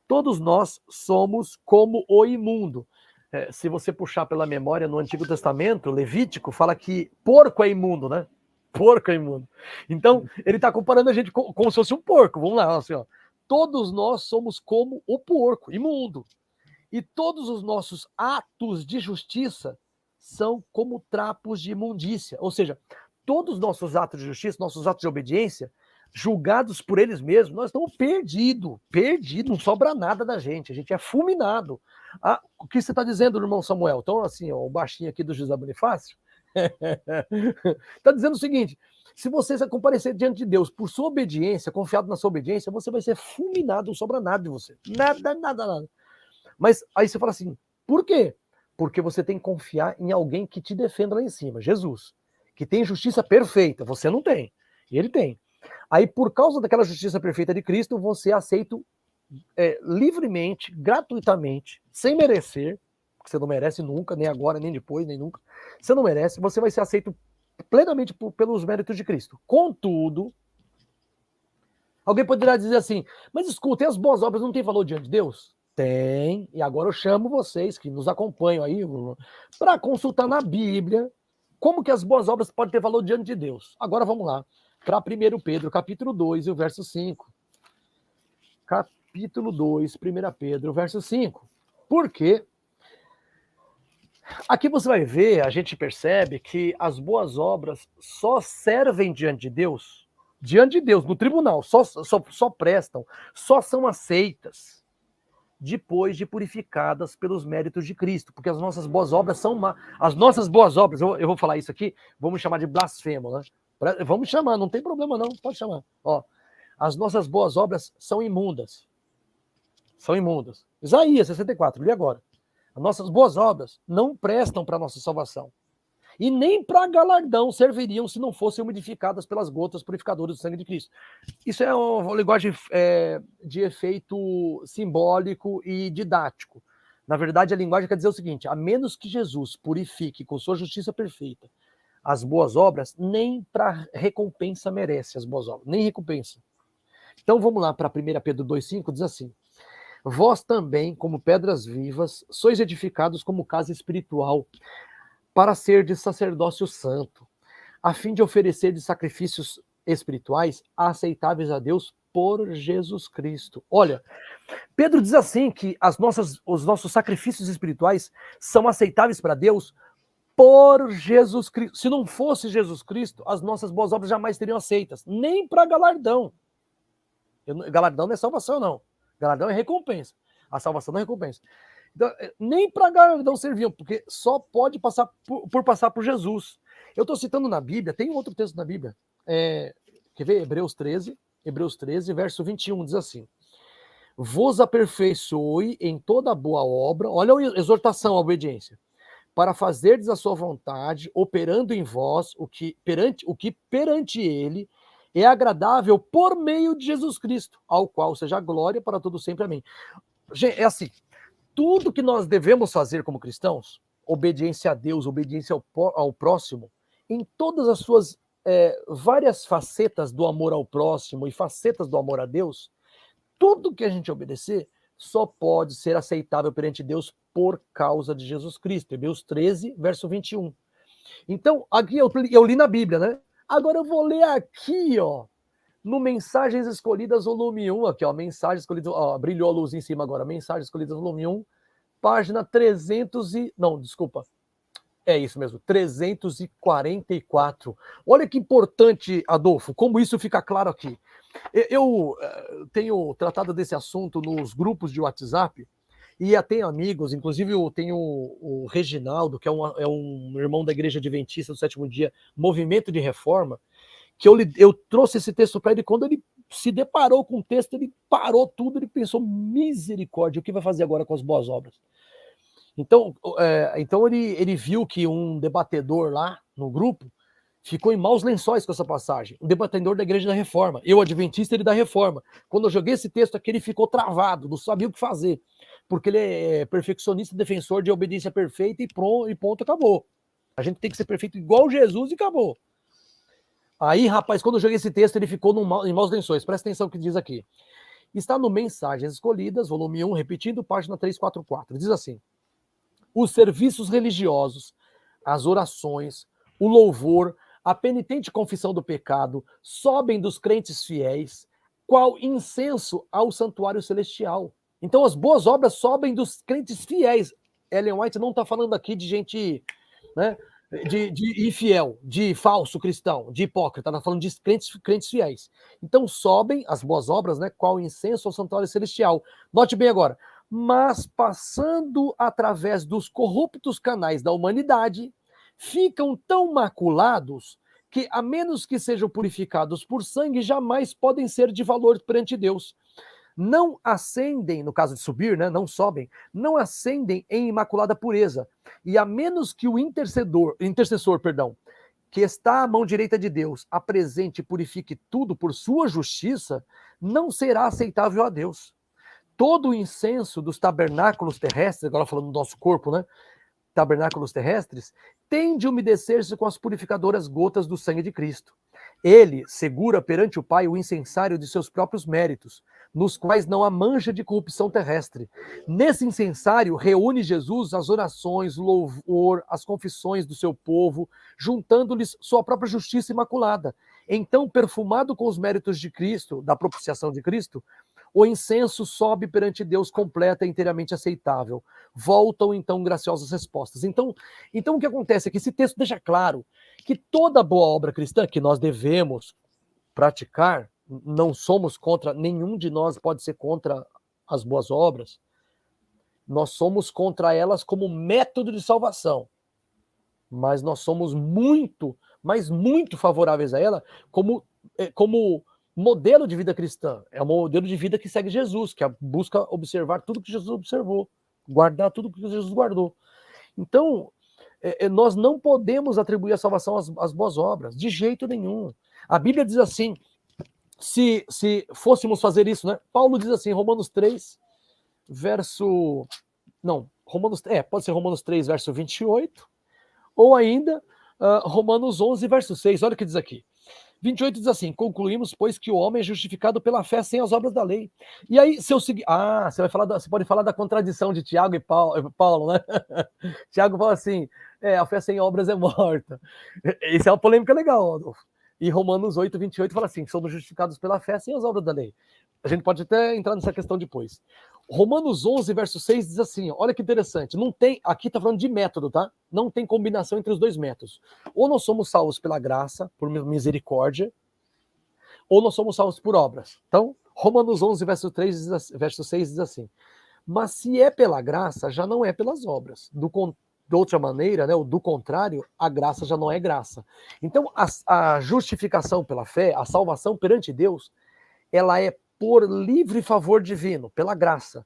Todos nós somos como o imundo. Se você puxar pela memória no Antigo Testamento, Levítico fala que porco é imundo, né? Porco é imundo. Então, ele está comparando a gente como se fosse um porco. Vamos lá, assim, ó. Todos nós somos como o porco, imundo. E todos os nossos atos de justiça são como trapos de imundícia. Ou seja, todos os nossos atos de justiça, nossos atos de obediência, julgados por eles mesmos, nós estamos perdidos, não sobra nada da gente, a gente é fulminado. O que você está dizendo, irmão Samuel? Então, assim, ó, o baixinho aqui do José Bonifácio, está dizendo o seguinte, se você comparecer diante de Deus por sua obediência, confiado na sua obediência, você vai ser fulminado, não sobra nada de você. Nada. Mas aí você fala assim, por quê? Porque você tem que confiar em alguém que te defenda lá em cima, Jesus, que tem justiça perfeita, você não tem, ele tem. Aí, por causa daquela justiça perfeita de Cristo, você é aceito livremente, gratuitamente, sem merecer, porque você não merece nunca, nem agora, nem depois, nem nunca. Você não merece, você vai ser aceito plenamente pelos méritos de Cristo. Contudo, alguém poderá dizer assim, mas escutem, as boas obras não têm valor diante de Deus? Tem, e agora eu chamo vocês que nos acompanham aí para consultar na Bíblia como que as boas obras podem ter valor diante de Deus. Agora vamos lá, para 1 Pedro, capítulo 2 e o verso 5. Capítulo 2, 1 Pedro, verso 5. Por quê? Aqui você vai ver, a gente percebe que as boas obras só servem diante de Deus, no tribunal, só prestam, só são aceitas depois de purificadas pelos méritos de Cristo, porque as nossas boas obras são as nossas boas obras, eu vou falar isso aqui, vamos chamar de blasfemo, né? Vamos chamar, não tem problema não, pode chamar. Ó, as nossas boas obras são imundas. São imundas. Isaías 64, li agora. As nossas boas obras não prestam para a nossa salvação. E nem para galardão serviriam se não fossem umidificadas pelas gotas purificadoras do sangue de Cristo. Isso é uma linguagem de efeito simbólico e didático. Na verdade, a linguagem quer dizer o seguinte, a menos que Jesus purifique com sua justiça perfeita as boas obras, nem para recompensa merece as boas obras, nem recompensa. Então vamos lá para 1 Pedro 2,5, diz assim, vós também, como pedras vivas, sois edificados como casa espiritual, para ser de sacerdócio santo, a fim de oferecer de sacrifícios espirituais aceitáveis a Deus por Jesus Cristo. Olha, Pedro diz assim que os nossos sacrifícios espirituais são aceitáveis para Deus por Jesus Cristo. Se não fosse Jesus Cristo, as nossas boas obras jamais seriam aceitas, nem para galardão. Galardão não é salvação, não. Galardão é recompensa. A salvação não é recompensa. Então, nem para galardão serviam, porque só pode passar por passar por Jesus. Eu estou citando na Bíblia, tem outro texto na Bíblia, quer ver? Hebreus 13, verso 21, diz assim, vos aperfeiçoe em toda boa obra, olha a exortação à obediência, para fazerdes a sua vontade, operando em vós o que perante ele é agradável por meio de Jesus Cristo, ao qual seja a glória para todo sempre. Amém. Gente, é assim, tudo que nós devemos fazer como cristãos, obediência a Deus, obediência ao próximo, em todas as suas várias facetas do amor ao próximo e facetas do amor a Deus, tudo que a gente obedecer só pode ser aceitável perante Deus por causa de Jesus Cristo. Hebreus 13, verso 21. Então, aqui eu li na Bíblia, né? Agora eu vou ler aqui, ó, no Mensagens Escolhidas, volume 1, aqui, ó, Mensagens Escolhidas, ó, brilhou a luz em cima agora, Mensagens Escolhidas, volume 1, página 344. Olha que importante, Adolfo, como isso fica claro aqui. Eu tenho tratado desse assunto nos grupos de WhatsApp e tenho amigos, inclusive eu tenho o Reginaldo, que é um irmão da Igreja Adventista do Sétimo Dia, Movimento de Reforma, que eu trouxe esse texto para ele, quando ele se deparou com o texto, ele parou tudo, ele pensou, misericórdia, o que vai fazer agora com as boas obras? Então ele viu que um debatedor lá no grupo ficou em maus lençóis com essa passagem. Um debatedor da Igreja da Reforma. Eu, adventista, ele da Reforma. Quando eu joguei esse texto aqui, ele ficou travado, não sabia o que fazer. Porque ele é perfeccionista, defensor de obediência perfeita e ponto, acabou. A gente tem que ser perfeito igual Jesus e acabou. Aí, rapaz, quando eu joguei esse texto, ele ficou em maus lençóis. Presta atenção no que diz aqui. Está no Mensagens Escolhidas, volume 1, repetindo, página 344. Diz assim, os serviços religiosos, as orações, o louvor, a penitente confissão do pecado sobem dos crentes fiéis, qual incenso ao santuário celestial. Então as boas obras sobem dos crentes fiéis. Ellen White não está falando aqui de gente, né, de infiel, de falso cristão, de hipócrita, está falando de crentes fiéis. Então sobem as boas obras, né, qual incenso ao santuário celestial. Note bem agora, mas passando através dos corruptos canais da humanidade, ficam tão maculados que, a menos que sejam purificados por sangue, jamais podem ser de valor perante Deus. não ascendem, no caso de subir, né, não sobem, não ascendem em imaculada pureza. E a menos que o intercessor, que está à mão direita de Deus, apresente e purifique tudo por sua justiça, não será aceitável a Deus. Todo o incenso dos tabernáculos terrestres, agora falando do nosso corpo, né? Tabernáculos terrestres, tem de umedecer-se com as purificadoras gotas do sangue de Cristo. Ele segura perante o Pai o incensário de seus próprios méritos, nos quais não há mancha de corrupção terrestre. Nesse incensário reúne Jesus as orações, o louvor, as confissões do seu povo, juntando-lhes sua própria justiça imaculada. Então, perfumado com os méritos de Cristo, da propiciação de Cristo, o incenso sobe perante Deus completa e inteiramente aceitável. Voltam, então, graciosas respostas. Então, o que acontece é que esse texto deixa claro que toda boa obra cristã que nós devemos praticar, não somos contra, nenhum de nós pode ser contra as boas obras, nós somos contra elas como método de salvação, mas nós somos muito, mas muito favoráveis a ela como modelo de vida cristã. É um modelo de vida que segue Jesus, que busca observar tudo que Jesus observou, guardar tudo que Jesus guardou. Então, nós não podemos atribuir a salvação às boas obras, de jeito nenhum. A Bíblia diz assim, se fôssemos fazer isso, né? Paulo diz assim, Romanos 3, verso... Não, pode ser Romanos 3, verso 28, ou ainda Romanos 11, verso 6. Olha o que diz aqui. 28 diz assim, concluímos, pois, que o homem é justificado pela fé sem as obras da lei. E aí, se eu seguir... você pode falar da contradição de Tiago e Paulo, né? Tiago fala assim, a fé sem obras é morta. Isso é uma polêmica legal, Adolfo. E Romanos 8, 28 fala assim, somos justificados pela fé sem as obras da lei. A gente pode até entrar nessa questão depois. Romanos 11, verso 6 diz assim, olha que interessante, não tem, aqui está falando de método, tá? Não tem combinação entre os dois métodos. Ou nós somos salvos pela graça, por misericórdia, ou nós somos salvos por obras. Então, Romanos 11, verso 6 diz assim, mas se é pela graça, já não é pelas obras. De outra maneira, né, ou do contrário, a graça já não é graça. Então, a justificação pela fé, a salvação perante Deus, ela é por livre favor divino, pela graça.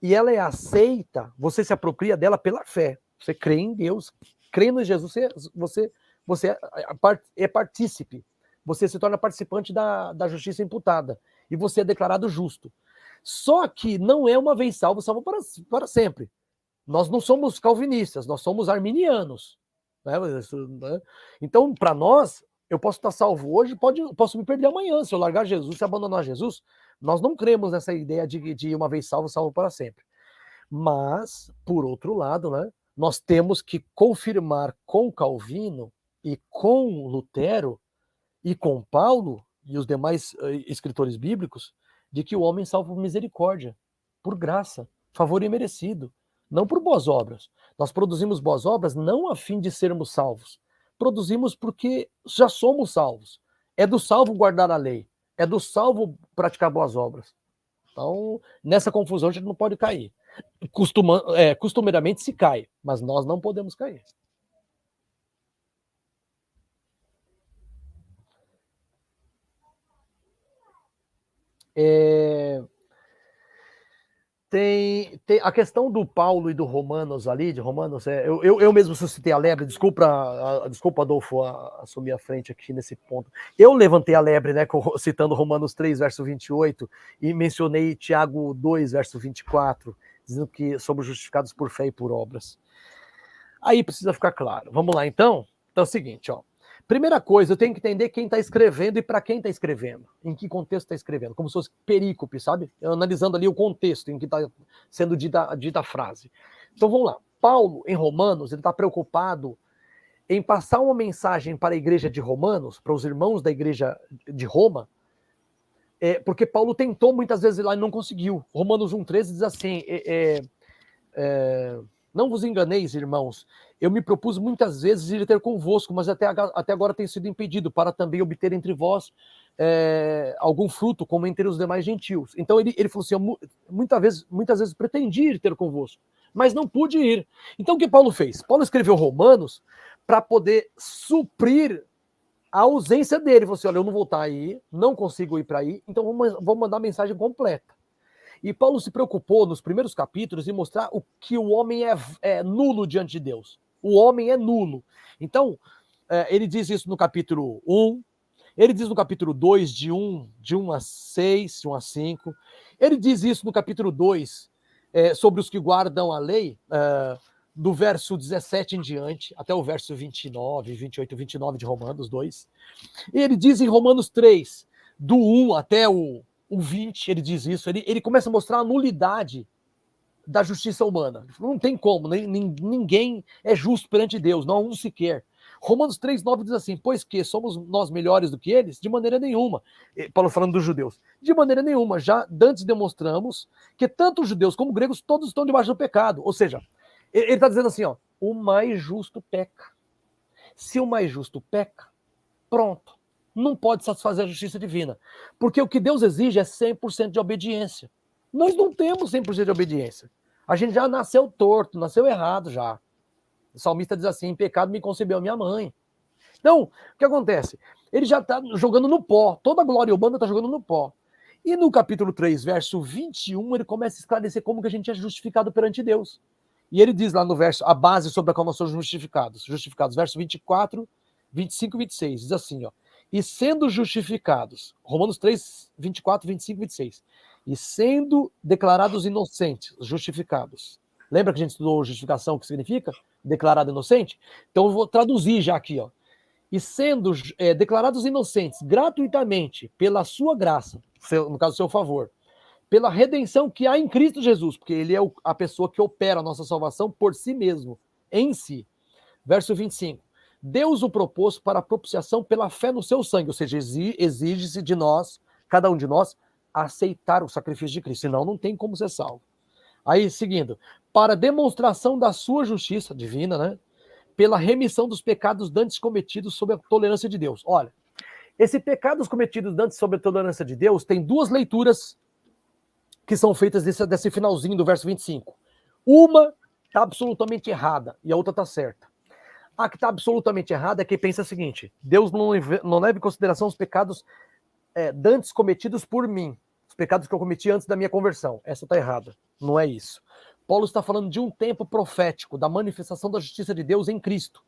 E ela é aceita, você se apropria dela pela fé. Você crê em Deus, crendo em Jesus, você é partícipe. Você se torna participante da justiça imputada. E você é declarado justo. Só que não é uma vez salvo para sempre. Nós não somos calvinistas, nós somos arminianos. Né? Então, para nós, eu posso estar salvo hoje, posso me perder amanhã, se eu largar Jesus, se abandonar Jesus. Nós não cremos nessa ideia de uma vez salvo, salvo para sempre. Mas, por outro lado, né, nós temos que confirmar com Calvino e com Lutero e com Paulo e os demais escritores bíblicos de que o homem salva por misericórdia, por graça, favor imerecido, não por boas obras. Nós produzimos boas obras não a fim de sermos salvos. Produzimos porque já somos salvos. É do salvo guardar a lei. É do salvo praticar boas obras. Então, nessa confusão a gente não pode cair. Costumeiramente se cai, mas nós não podemos cair. Tem a questão do Paulo e do Romanos ali, de Romanos, eu mesmo suscitei a lebre, desculpa Adolfo, assumir a frente aqui nesse ponto. Eu levantei a lebre, né, citando Romanos 3, verso 28, e mencionei Tiago 2, verso 24, dizendo que somos justificados por fé e por obras. Aí precisa ficar claro. Vamos lá, então? Então é o seguinte, ó. Primeira coisa, eu tenho que entender quem está escrevendo e para quem está escrevendo. Em que contexto está escrevendo. Como se fosse perícope, sabe? Analisando ali o contexto em que está sendo dita a frase. Então vamos lá. Paulo, em Romanos, ele está preocupado em passar uma mensagem para a igreja de Romanos, para os irmãos da igreja de Roma, porque Paulo tentou muitas vezes lá e não conseguiu. Romanos 1,13 diz assim... não vos enganeis, irmãos, eu me propus muitas vezes ir ter convosco, mas até agora tenho sido impedido, para também obter entre vós algum fruto, como entre os demais gentios. Então ele falou assim, muitas vezes pretendi ir ter convosco, mas não pude ir. Então o que Paulo fez? Paulo escreveu Romanos para poder suprir a ausência dele. Falou assim, olha, eu não vou estar aí, não consigo ir para aí, então vou mandar a mensagem completa. E Paulo se preocupou nos primeiros capítulos em mostrar o que o homem é nulo diante de Deus. O homem é nulo. Então, ele diz isso no capítulo 1, ele diz no capítulo 2, de 1 a 6, de 1 a 5. Ele diz isso no capítulo 2, sobre os que guardam a lei, do verso 17 em diante, até o verso 29, 28 e 29 de Romanos 2. E ele diz em Romanos 3, do 1 até o 20, ele diz isso, ele começa a mostrar a nulidade da justiça humana. Não tem como, ninguém é justo perante Deus, não há um sequer. Romanos 3,9 diz assim, pois que somos nós melhores do que eles? De maneira nenhuma. Paulo falando dos judeus. De maneira nenhuma. Já dantes demonstramos que tanto os judeus como os gregos todos estão debaixo do pecado. Ou seja, ele está dizendo assim, ó, o mais justo peca. Se o mais justo peca, pronto. Não pode satisfazer a justiça divina. Porque o que Deus exige é 100% de obediência. Nós não temos 100% de obediência. A gente já nasceu torto, nasceu errado já. O salmista diz assim, em pecado me concebeu minha mãe. Então, o que acontece? Ele já está jogando no pó. Toda a glória humana está jogando no pó. E no capítulo 3, verso 21, ele começa a esclarecer como que a gente é justificado perante Deus. E ele diz lá no verso, a base sobre a qual nós somos justificados. Justificados, verso 24, 25 e 26. Diz assim, ó. E sendo justificados, Romanos 3, 24, 25 e 26. E sendo declarados inocentes, justificados. Lembra que a gente estudou justificação, o que significa? Declarado inocente? Então eu vou traduzir já aqui, ó. E sendo declarados inocentes gratuitamente pela sua graça, no caso, seu favor, pela redenção que há em Cristo Jesus, porque ele é a pessoa que opera a nossa salvação por si mesmo, em si. Verso 25. Deus o propôs para a propiciação pela fé no seu sangue, ou seja, exige-se de nós, cada um de nós, aceitar o sacrifício de Cristo, senão não tem como ser salvo. Aí, seguindo, para demonstração da sua justiça divina, né? Pela remissão dos pecados dantes cometidos sob a tolerância de Deus. Olha, esse pecados cometidos dantes sob a tolerância de Deus tem duas leituras que são feitas desse finalzinho do verso 25. Uma está absolutamente errada e a outra está certa. A que está absolutamente errada é quem pensa o seguinte, Deus não leva em consideração os pecados dantes cometidos por mim, os pecados que eu cometi antes da minha conversão. Essa está errada, não é isso. Paulo está falando de um tempo profético, da manifestação da justiça de Deus em Cristo.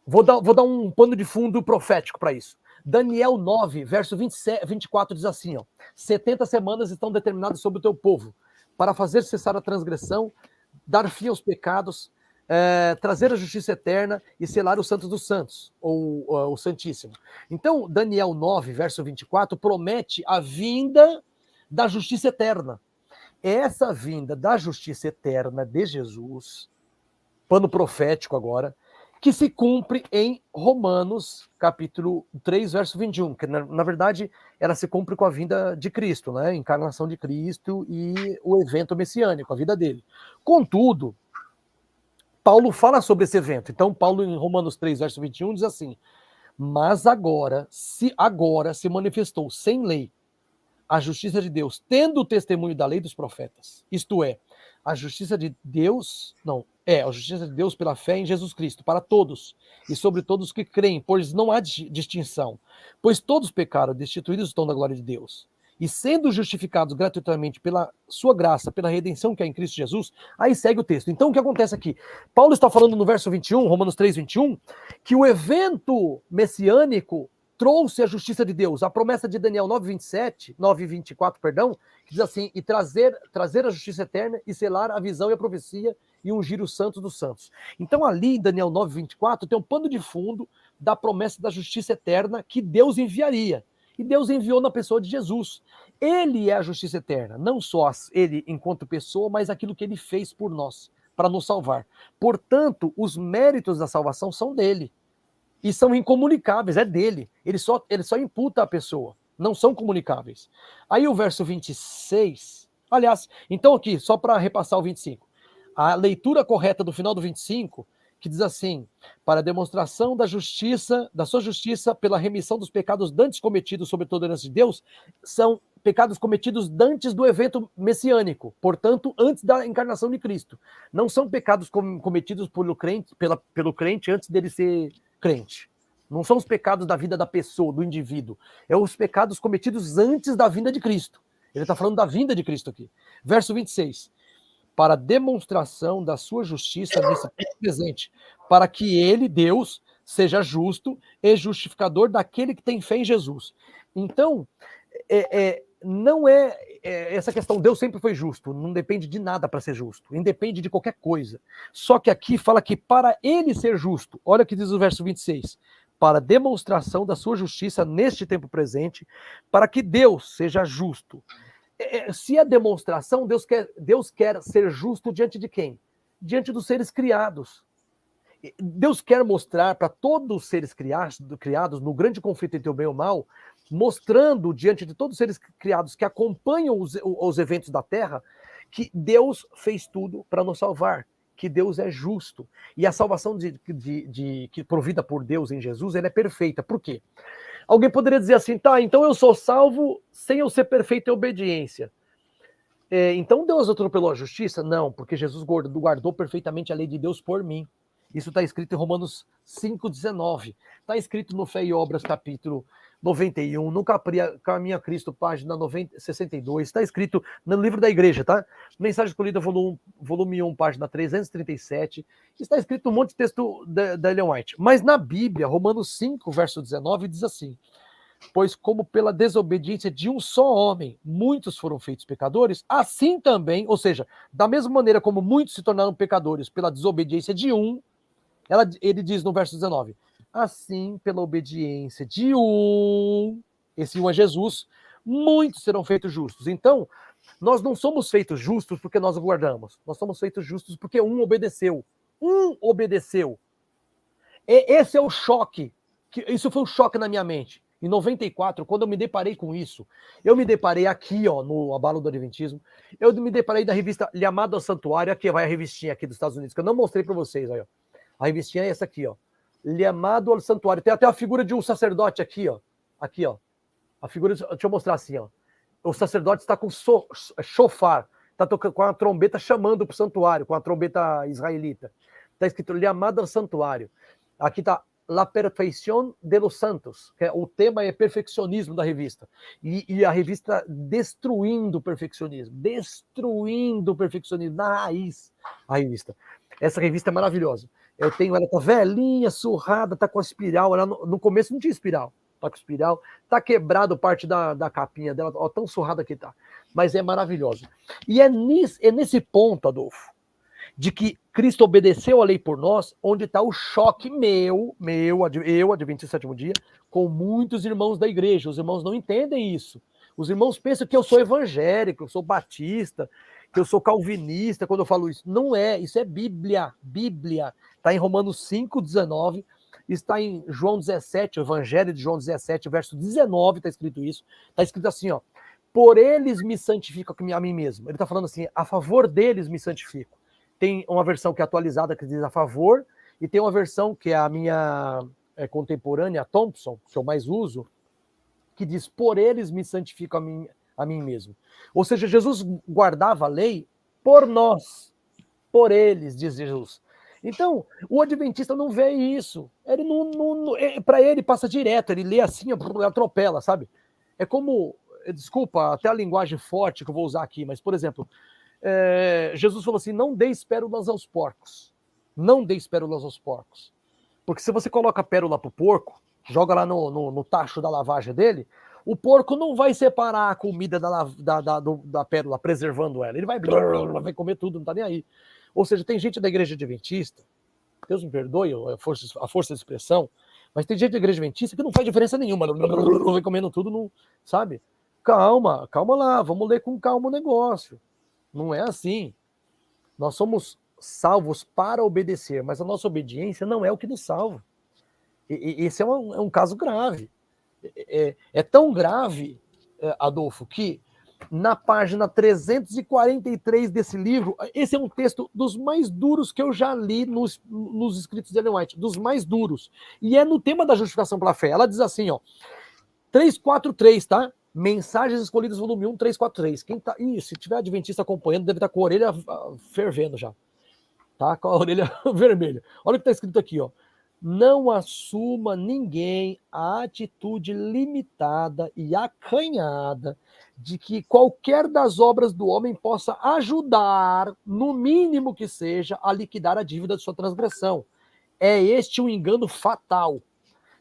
Vou dar um pano de fundo profético para isso. Daniel 9, verso 24 diz assim, ó, 70 semanas estão determinadas sobre o teu povo, para fazer cessar a transgressão, dar fim aos pecados, trazer a justiça eterna e selar os santos dos santos, ou o Santíssimo. Então, Daniel 9, verso 24, promete a vinda da justiça eterna. Essa vinda da justiça eterna de Jesus, pano profético agora, que se cumpre em Romanos, capítulo 3, verso 21, que na verdade ela se cumpre com a vinda de Cristo, né? A encarnação de Cristo e o evento messiânico, a vida dele. Contudo, Paulo fala sobre esse evento. Então, Paulo, em Romanos 3, verso 21, diz assim, mas agora se manifestou sem lei a justiça de Deus, tendo o testemunho da lei dos profetas. Isto é, a justiça de Deus, a justiça de Deus pela fé em Jesus Cristo, para todos, e sobre todos que creem, pois não há distinção, pois todos pecaram, destituídos estão da glória de Deus. E sendo justificados gratuitamente pela sua graça, pela redenção que há em Cristo Jesus, aí segue o texto. Então o que acontece aqui? Paulo está falando no verso 21, Romanos 3, 21, que o evento messiânico trouxe a justiça de Deus, a promessa de Daniel 9:24, que diz assim, e trazer a justiça eterna e selar a visão e a profecia e ungir os santos dos santos. Então ali em Daniel 9:24 tem um pano de fundo da promessa da justiça eterna que Deus enviaria. E Deus enviou na pessoa de Jesus. Ele é a justiça eterna, não só ele enquanto pessoa, mas aquilo que ele fez por nós, para nos salvar. Portanto, os méritos da salvação são dele. E são incomunicáveis, é dele. Ele só imputa a pessoa, não são comunicáveis. Aí o verso 26, aliás, então aqui, só para repassar o 25, a leitura correta do final do 25, que diz assim, para a demonstração da justiça, da sua justiça pela remissão dos pecados dantes cometidos sob a tolerância de Deus, são pecados cometidos antes do evento messiânico, portanto, antes da encarnação de Cristo. Não são pecados cometidos pelo crente antes dele ser crente. Não são os pecados da vida da pessoa, do indivíduo. É os pecados cometidos antes da vinda de Cristo. Ele está falando da vinda de Cristo aqui. Verso 26. Para demonstração da sua justiça nesse tempo presente, para que ele, Deus, seja justo e justificador daquele que tem fé em Jesus. Então, não é essa questão, Deus sempre foi justo, não depende de nada para ser justo, independe de qualquer coisa. Só que aqui fala que para ele ser justo, olha o que diz o verso 26, para demonstração da sua justiça neste tempo presente, para que Deus seja justo. Se é demonstração, Deus quer ser justo diante de quem? Diante dos seres criados. Deus quer mostrar para todos os seres criados, no grande conflito entre o bem e o mal, mostrando diante de todos os seres criados que acompanham os eventos da Terra, que Deus fez tudo para nos salvar, que Deus é justo. E a salvação que provida por Deus em Jesus, ela é perfeita. Por quê? Alguém poderia dizer assim, tá, então eu sou salvo sem eu ser perfeito em obediência. Então Deus atropelou a justiça? Não, porque Jesus guardou perfeitamente a lei de Deus por mim. Isso está escrito em Romanos 5,19. Está escrito no Fé e Obras, capítulo 91, no Caminho a Cristo, página 62. Está escrito no livro da igreja, tá? Mensagem Escolhida, volume 1, página 337. Está escrito um monte de texto da Ellen White. Mas na Bíblia, Romanos 5, verso 19, diz assim: pois como pela desobediência de um só homem, muitos foram feitos pecadores, assim também, ou seja, da mesma maneira como muitos se tornaram pecadores pela desobediência de um, ele diz no verso 19, assim, pela obediência de um, esse um é Jesus, muitos serão feitos justos. Então, nós não somos feitos justos porque nós guardamos, nós somos feitos justos porque um obedeceu. Um obedeceu. Esse é o choque, isso foi um choque na minha mente. Em 94, quando eu me deparei com isso, eu me deparei aqui, ó, no Abalo do Adventismo, eu me deparei da revista Llamado ao Santuário, aqui vai a revistinha aqui dos Estados Unidos, que eu não mostrei para vocês, aí, ó. A revistinha é essa aqui, ó. Llamado ao Santuário. Tem até a figura de um sacerdote aqui, ó. Aqui, ó. A figura, deixa eu mostrar assim, ó. O sacerdote está com shofar, está com a trombeta chamando para o santuário, com a trombeta israelita. Está escrito Llamado ao Santuário. Aqui está La Perfeición de los Santos, que o tema é perfeccionismo da revista. E a revista destruindo o perfeccionismo na raiz, a revista. Essa revista é maravilhosa. Eu tenho ela, tá velhinha, surrada, tá com a espiral. Ela no começo não tinha espiral. Tá com espiral, tá quebrado parte da capinha dela, ó, tão surrada que tá. Mas é maravilhosa. E é nesse ponto, Adolfo, de que Cristo obedeceu a lei por nós, onde está o choque eu, Adventista do Sétimo Dia, com muitos irmãos da igreja. Os irmãos não entendem isso. Os irmãos pensam que eu sou evangélico, eu sou batista, que eu sou calvinista quando eu falo isso. Não é, isso é Bíblia. Bíblia. Está em Romanos 5,19, está em João 17, o Evangelho de João 17, verso 19, está escrito isso. Está escrito assim, ó, por eles me santifico a mim mesmo. Ele está falando assim, a favor deles me santifico. Tem uma versão que é atualizada, que diz a favor, e tem uma versão que é a minha contemporânea, a Thompson, que eu mais uso, que diz, por eles me santifico a mim mesmo. Ou seja, Jesus guardava a lei por nós, por eles, diz Jesus. Então, o adventista não vê isso. Ele para ele passa direto, ele lê assim, atropela, sabe? É como, desculpa, até a linguagem forte que eu vou usar aqui, mas, por exemplo, Jesus falou assim, não deis pérolas aos porcos. Não deis pérolas aos porcos. Porque se você coloca a pérola pro porco, joga lá no tacho da lavagem dele, o porco não vai separar a comida da pérola, preservando ela. Ele vai comer tudo, não tá nem aí. Ou seja, tem gente da igreja adventista, Deus me perdoe a força de expressão, mas tem gente da igreja adventista que não faz diferença nenhuma, vai comendo tudo, não, sabe? Calma lá, vamos ler com calma o negócio. Não é assim. Nós somos salvos para obedecer, mas a nossa obediência não é o que nos salva. Esse é um caso grave. É tão grave, Adolfo, que na página 343 desse livro, esse é um texto dos mais duros que eu já li nos escritos de Ellen White, dos mais duros. E é no tema da justificação pela fé. Ela diz assim, ó, 343, tá? Mensagens Escolhidas, volume 1, 343. Quem tá... se tiver adventista acompanhando, deve estar com a orelha fervendo já. Tá? Com a orelha vermelha. Olha o que está escrito aqui, ó. não assuma ninguém a atitude limitada e acanhada de que qualquer das obras do homem possa ajudar, no mínimo que seja, a liquidar a dívida de sua transgressão. É este um engano fatal.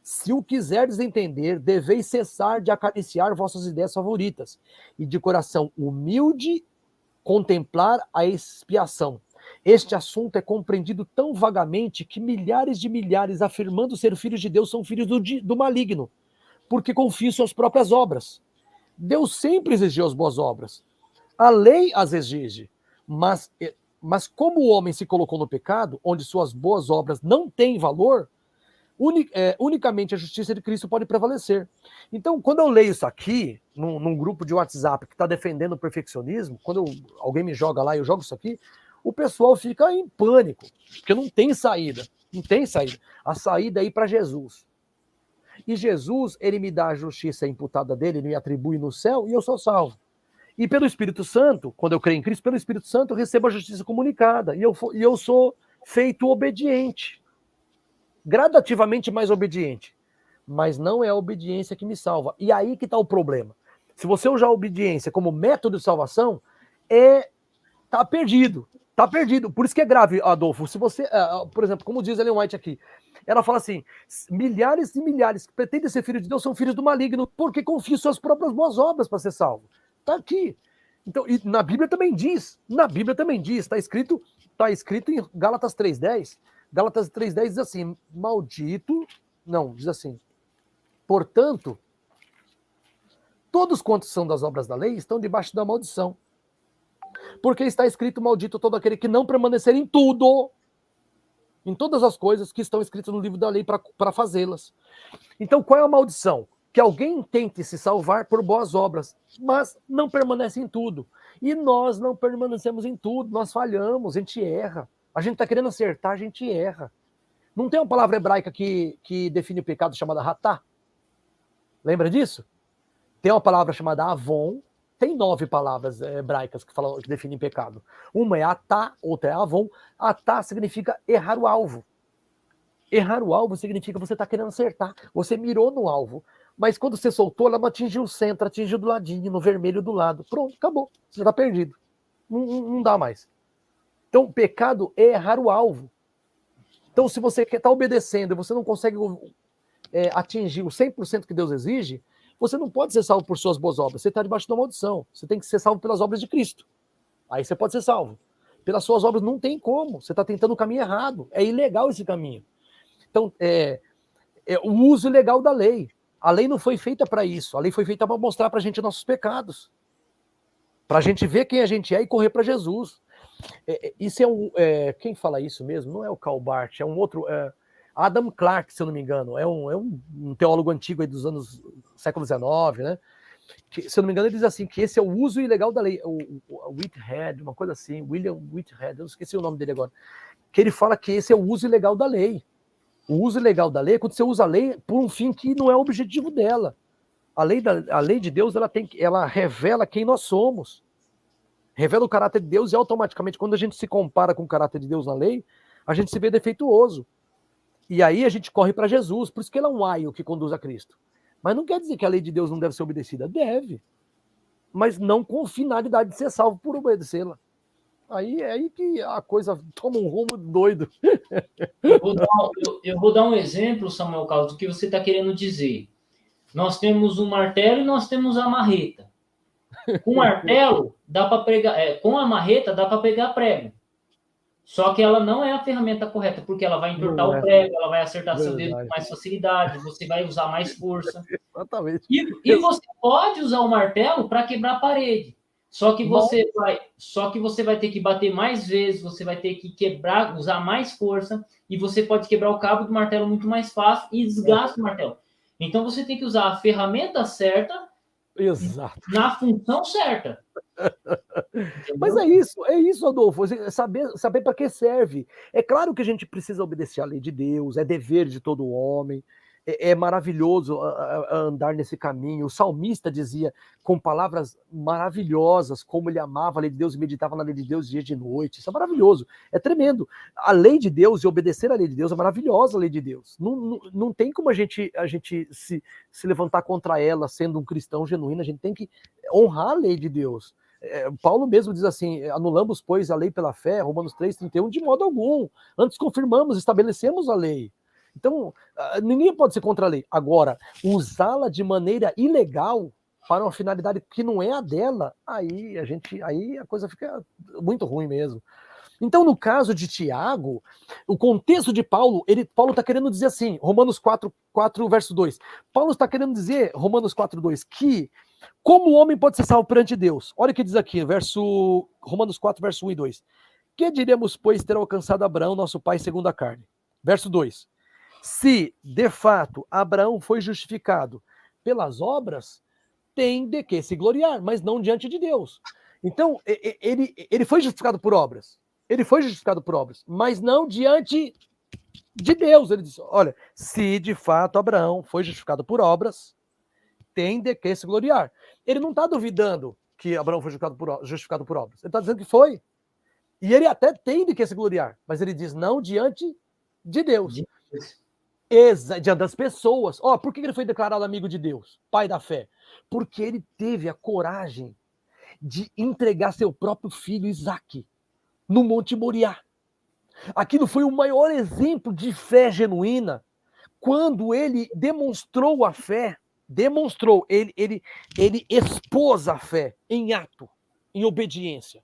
Se o quiserdes entender, deveis cessar de acariciar vossas ideias favoritas e de coração humilde contemplar a expiação. Este assunto é compreendido tão vagamente que milhares de milhares, afirmando ser filhos de Deus, são filhos do maligno, porque confiam em suas próprias obras. Deus sempre exigiu as boas obras. A lei as exige, mas como o homem se colocou no pecado, onde suas boas obras não têm valor, unicamente a justiça de Cristo pode prevalecer. Então, quando eu leio isso aqui, num grupo de WhatsApp que está defendendo o perfeccionismo, quando alguém me joga lá e eu jogo isso aqui, o pessoal fica em pânico, porque não tem saída. Não tem saída. A saída é ir para Jesus. E Jesus, ele me dá a justiça imputada dele, ele me atribui no céu e eu sou salvo. E pelo Espírito Santo, quando eu creio em Cristo, pelo Espírito Santo eu recebo a justiça comunicada. E eu sou feito obediente. Gradativamente mais obediente. Mas não é a obediência que me salva. E aí que está o problema. Se você usar a obediência como método de salvação, tá perdido. Tá perdido. Por isso que é grave, Adolfo. Se você, por exemplo, como diz Ellen White aqui, ela fala assim, milhares e milhares que pretendem ser filhos de Deus são filhos do maligno porque confiam suas próprias boas obras para ser salvo. Tá aqui. Então, e na Bíblia também diz, está escrito em Gálatas 3:10. Gálatas 3:10 diz assim, diz assim, portanto, todos quantos são das obras da lei estão debaixo da maldição. Porque está escrito, maldito todo aquele que não permanecer em tudo, em todas as coisas que estão escritas no livro da lei para fazê-las. Então, qual é a maldição? Que alguém tente se salvar por boas obras, mas não permanece em tudo. E nós não permanecemos em tudo, nós falhamos, a gente erra. A gente está querendo acertar, a gente erra. Não tem uma palavra hebraica que define o pecado chamada ratá? Lembra disso? Tem uma palavra chamada avon. Tem 9 palavras hebraicas que definem pecado. Uma é atá, outra é avon. Atá significa errar o alvo. Errar o alvo significa você está querendo acertar. Você mirou no alvo. Mas quando você soltou, ela não atingiu o centro, atingiu do ladinho, no vermelho do lado. Pronto, acabou. Você está perdido. Não dá mais. Então, pecado é errar o alvo. Então, se você está obedecendo e você não consegue atingir o 100% que Deus exige, você não pode ser salvo por suas boas obras. Você está debaixo da maldição. Você tem que ser salvo pelas obras de Cristo. Aí você pode ser salvo. Pelas suas obras não tem como. Você está tentando o caminho errado. É ilegal esse caminho. Então, o uso ilegal da lei. A lei não foi feita para isso. A lei foi feita para mostrar para a gente nossos pecados. Para a gente ver quem a gente é e correr para Jesus. Isso quem fala isso mesmo? Não é o Karl Barth, é um outro... Adam Clarke, se eu não me engano, é um teólogo antigo aí dos anos século XIX, né? Que, se eu não me engano, ele diz assim, que esse é o uso ilegal da lei. O Whitehead, uma coisa assim, William Whitehead, eu esqueci o nome dele agora. Que ele fala que esse é o uso ilegal da lei. O uso ilegal da lei é quando você usa a lei por um fim que não é o objetivo dela. A lei de Deus, ela revela quem nós somos. Revela o caráter de Deus e automaticamente, quando a gente se compara com o caráter de Deus na lei, a gente se vê defeituoso. E aí a gente corre para Jesus, por isso que ele é um aio que conduz a Cristo. Mas não quer dizer que a lei de Deus não deve ser obedecida. Deve. Mas não com finalidade de ser salvo por obedecê-la. Aí é aí que a coisa toma um rumo doido. Eu vou dar um exemplo, Samuel Carlos, do que você está querendo dizer. Nós temos um martelo e nós temos a marreta. Com o martelo, dá para pregar. Com a marreta, dá para pegar prego. Só que ela não é a ferramenta correta, porque ela vai entortar o prego, ela vai acertar seu dedo com mais facilidade, você vai usar mais força. Exatamente. E você pode usar o martelo para quebrar a parede. Só que você vai ter que bater mais vezes, você vai ter que quebrar, usar mais força, e você pode quebrar o cabo do martelo muito mais fácil e desgasta o martelo. Então você tem que usar a ferramenta certa. Exato. Na função certa. Mas é isso, Adolfo, saber para que serve. É claro que a gente precisa obedecer à lei de Deus, é dever de todo homem, é maravilhoso a andar nesse caminho. O salmista dizia com palavras maravilhosas como ele amava a lei de Deus e meditava na lei de Deus dia e de noite. Isso é maravilhoso, é tremendo. A lei de Deus e obedecer à lei de Deus é maravilhosa, a lei de Deus. Não tem como a gente se levantar contra ela sendo um cristão genuíno, a gente tem que honrar a lei de Deus. Paulo mesmo diz assim, anulamos, pois, a lei pela fé, Romanos 3,31, de modo algum. Antes confirmamos, estabelecemos a lei. Então, ninguém pode ser contra a lei. Agora, usá-la de maneira ilegal para uma finalidade que não é a dela, aí a coisa fica muito ruim mesmo. Então, no caso de Tiago, o contexto de Paulo está querendo dizer assim, Romanos 4, verso 2. Paulo está querendo dizer, Romanos 4, 2, que como o homem pode ser salvo perante Deus? Olha o que diz aqui, Romanos 4, verso 1 e 2. Que diremos, pois, ter alcançado Abraão, nosso pai, segundo a carne? Verso 2. Se, de fato, Abraão foi justificado pelas obras, tem de que se gloriar, mas não diante de Deus. Então, ele foi justificado por obras. Ele foi justificado por obras, mas não diante de Deus. Ele disse, olha, se de fato Abraão foi justificado por obras, tem de que se gloriar. Ele não está duvidando que Abraão foi justificado por obras. Ele está dizendo que foi. E ele até tem de que se gloriar, mas ele diz não diante de Deus. Diante das pessoas. Por que ele foi declarado amigo de Deus? Pai da fé. Porque ele teve a coragem de entregar seu próprio filho Isaque no Monte Moriá. Aquilo foi o maior exemplo de fé genuína quando ele demonstrou a fé, ele expôs a fé em ato, em obediência.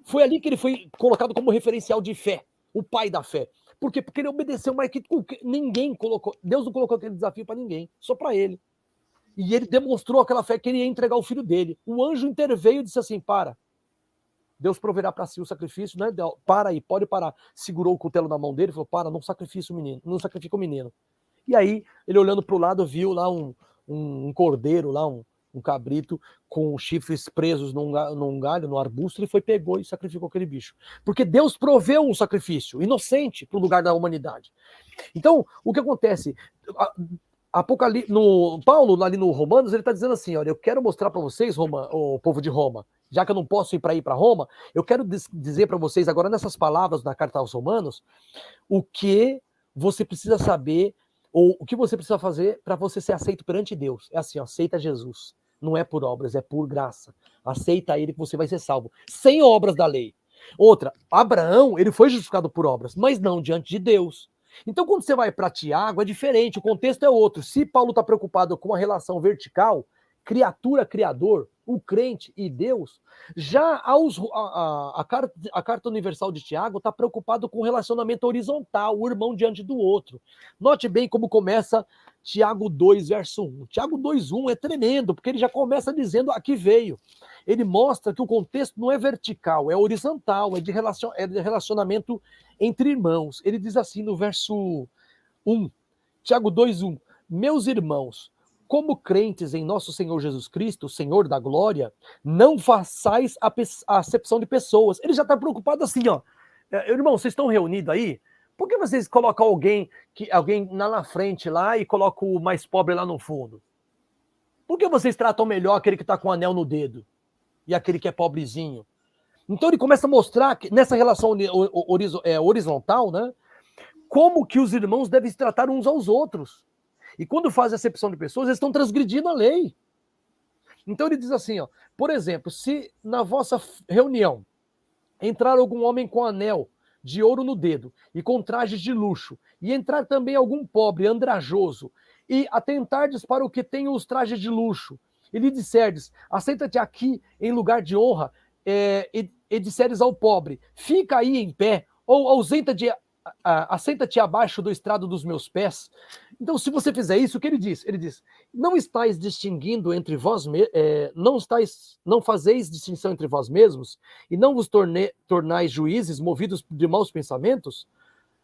Foi ali que ele foi colocado como referencial de fé, o pai da fé. Por quê? Porque ele obedeceu, mas que ninguém colocou, Deus não colocou aquele desafio para ninguém, só para ele. E ele demonstrou aquela fé que ele ia entregar o filho dele. O anjo interveio e disse assim, para. Deus proverá para si o sacrifício, né? Para aí, pode parar. Segurou o cutelo na mão dele e falou, para, não sacrifica o menino. E aí, ele olhando para o lado, viu lá um cordeiro, lá um cabrito com chifres presos num galho, no arbusto, ele pegou e sacrificou aquele bicho. Porque Deus proveu um sacrifício inocente para o lugar da humanidade. Então, o que acontece? Paulo, ali no Romanos, ele está dizendo assim, olha, eu quero mostrar para vocês, o povo de Roma, já que eu não posso ir para Roma, eu quero dizer para vocês agora, nessas palavras da carta aos Romanos, o que você precisa saber, ou o que você precisa fazer para você ser aceito perante Deus. É assim, aceita Jesus. Não é por obras, é por graça. Aceita ele que você vai ser salvo. Sem obras da lei. Outra, Abraão, ele foi justificado por obras, mas não diante de Deus. Então, quando você vai para Tiago, é diferente, o contexto é outro. Se Paulo está preocupado com a relação vertical, criatura-criador, o crente e Deus, já a carta universal de Tiago está preocupado com o relacionamento horizontal, o irmão diante do outro. Note bem como começa Tiago 2, verso 1. Tiago 2:1 é tremendo, porque ele já começa dizendo aqui veio. Ele mostra que o contexto não é vertical, é horizontal, é de relacionamento entre irmãos. Ele diz assim no verso 1, Tiago 2:1, meus irmãos, como crentes em nosso Senhor Jesus Cristo, Senhor da glória, não façais a acepção de pessoas. Ele já está preocupado assim, ó. Irmão, vocês estão reunidos aí? Por que vocês colocam alguém lá na frente lá e colocam o mais pobre lá no fundo? Por que vocês tratam melhor aquele que está com o anel no dedo e aquele que é pobrezinho? Então ele começa a mostrar que nessa relação horizontal, né, como que os irmãos devem se tratar uns aos outros. E quando fazem acepção de pessoas, eles estão transgredindo a lei. Então ele diz assim, ó, por exemplo, se na vossa reunião entrar algum homem com anel de ouro no dedo e com trajes de luxo, e entrar também algum pobre andrajoso, e atentardes para o que tem os trajes de luxo, e lhe disserdes, assenta-te aqui em lugar de honra, e disseres ao pobre, fica aí em pé, ou assenta-te abaixo do estrado dos meus pés. Então, se você fizer isso, o que ele diz? Ele diz, não estáis distinguindo entre vós, não fazeis distinção entre vós mesmos, e não vos tornais juízes movidos de maus pensamentos?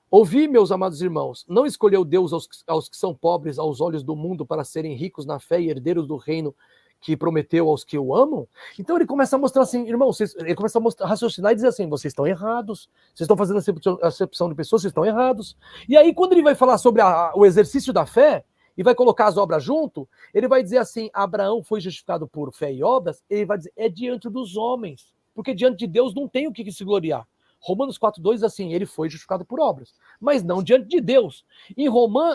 Ouvi, meus amados irmãos, não escolheu Deus aos que são pobres aos olhos do mundo para serem ricos na fé e herdeiros do reino que prometeu aos que o amam? Então ele começa a mostrar assim, irmão, ele começa a raciocinar e dizer assim, vocês estão errados, vocês estão fazendo acepção de pessoas, vocês estão errados. E aí quando ele vai falar sobre o exercício da fé, e vai colocar as obras junto, ele vai dizer assim, Abraão foi justificado por fé e obras, ele vai dizer, é diante dos homens, porque diante de Deus não tem o que se gloriar. Romanos 4,2 assim, ele foi justificado por obras, mas não diante de Deus.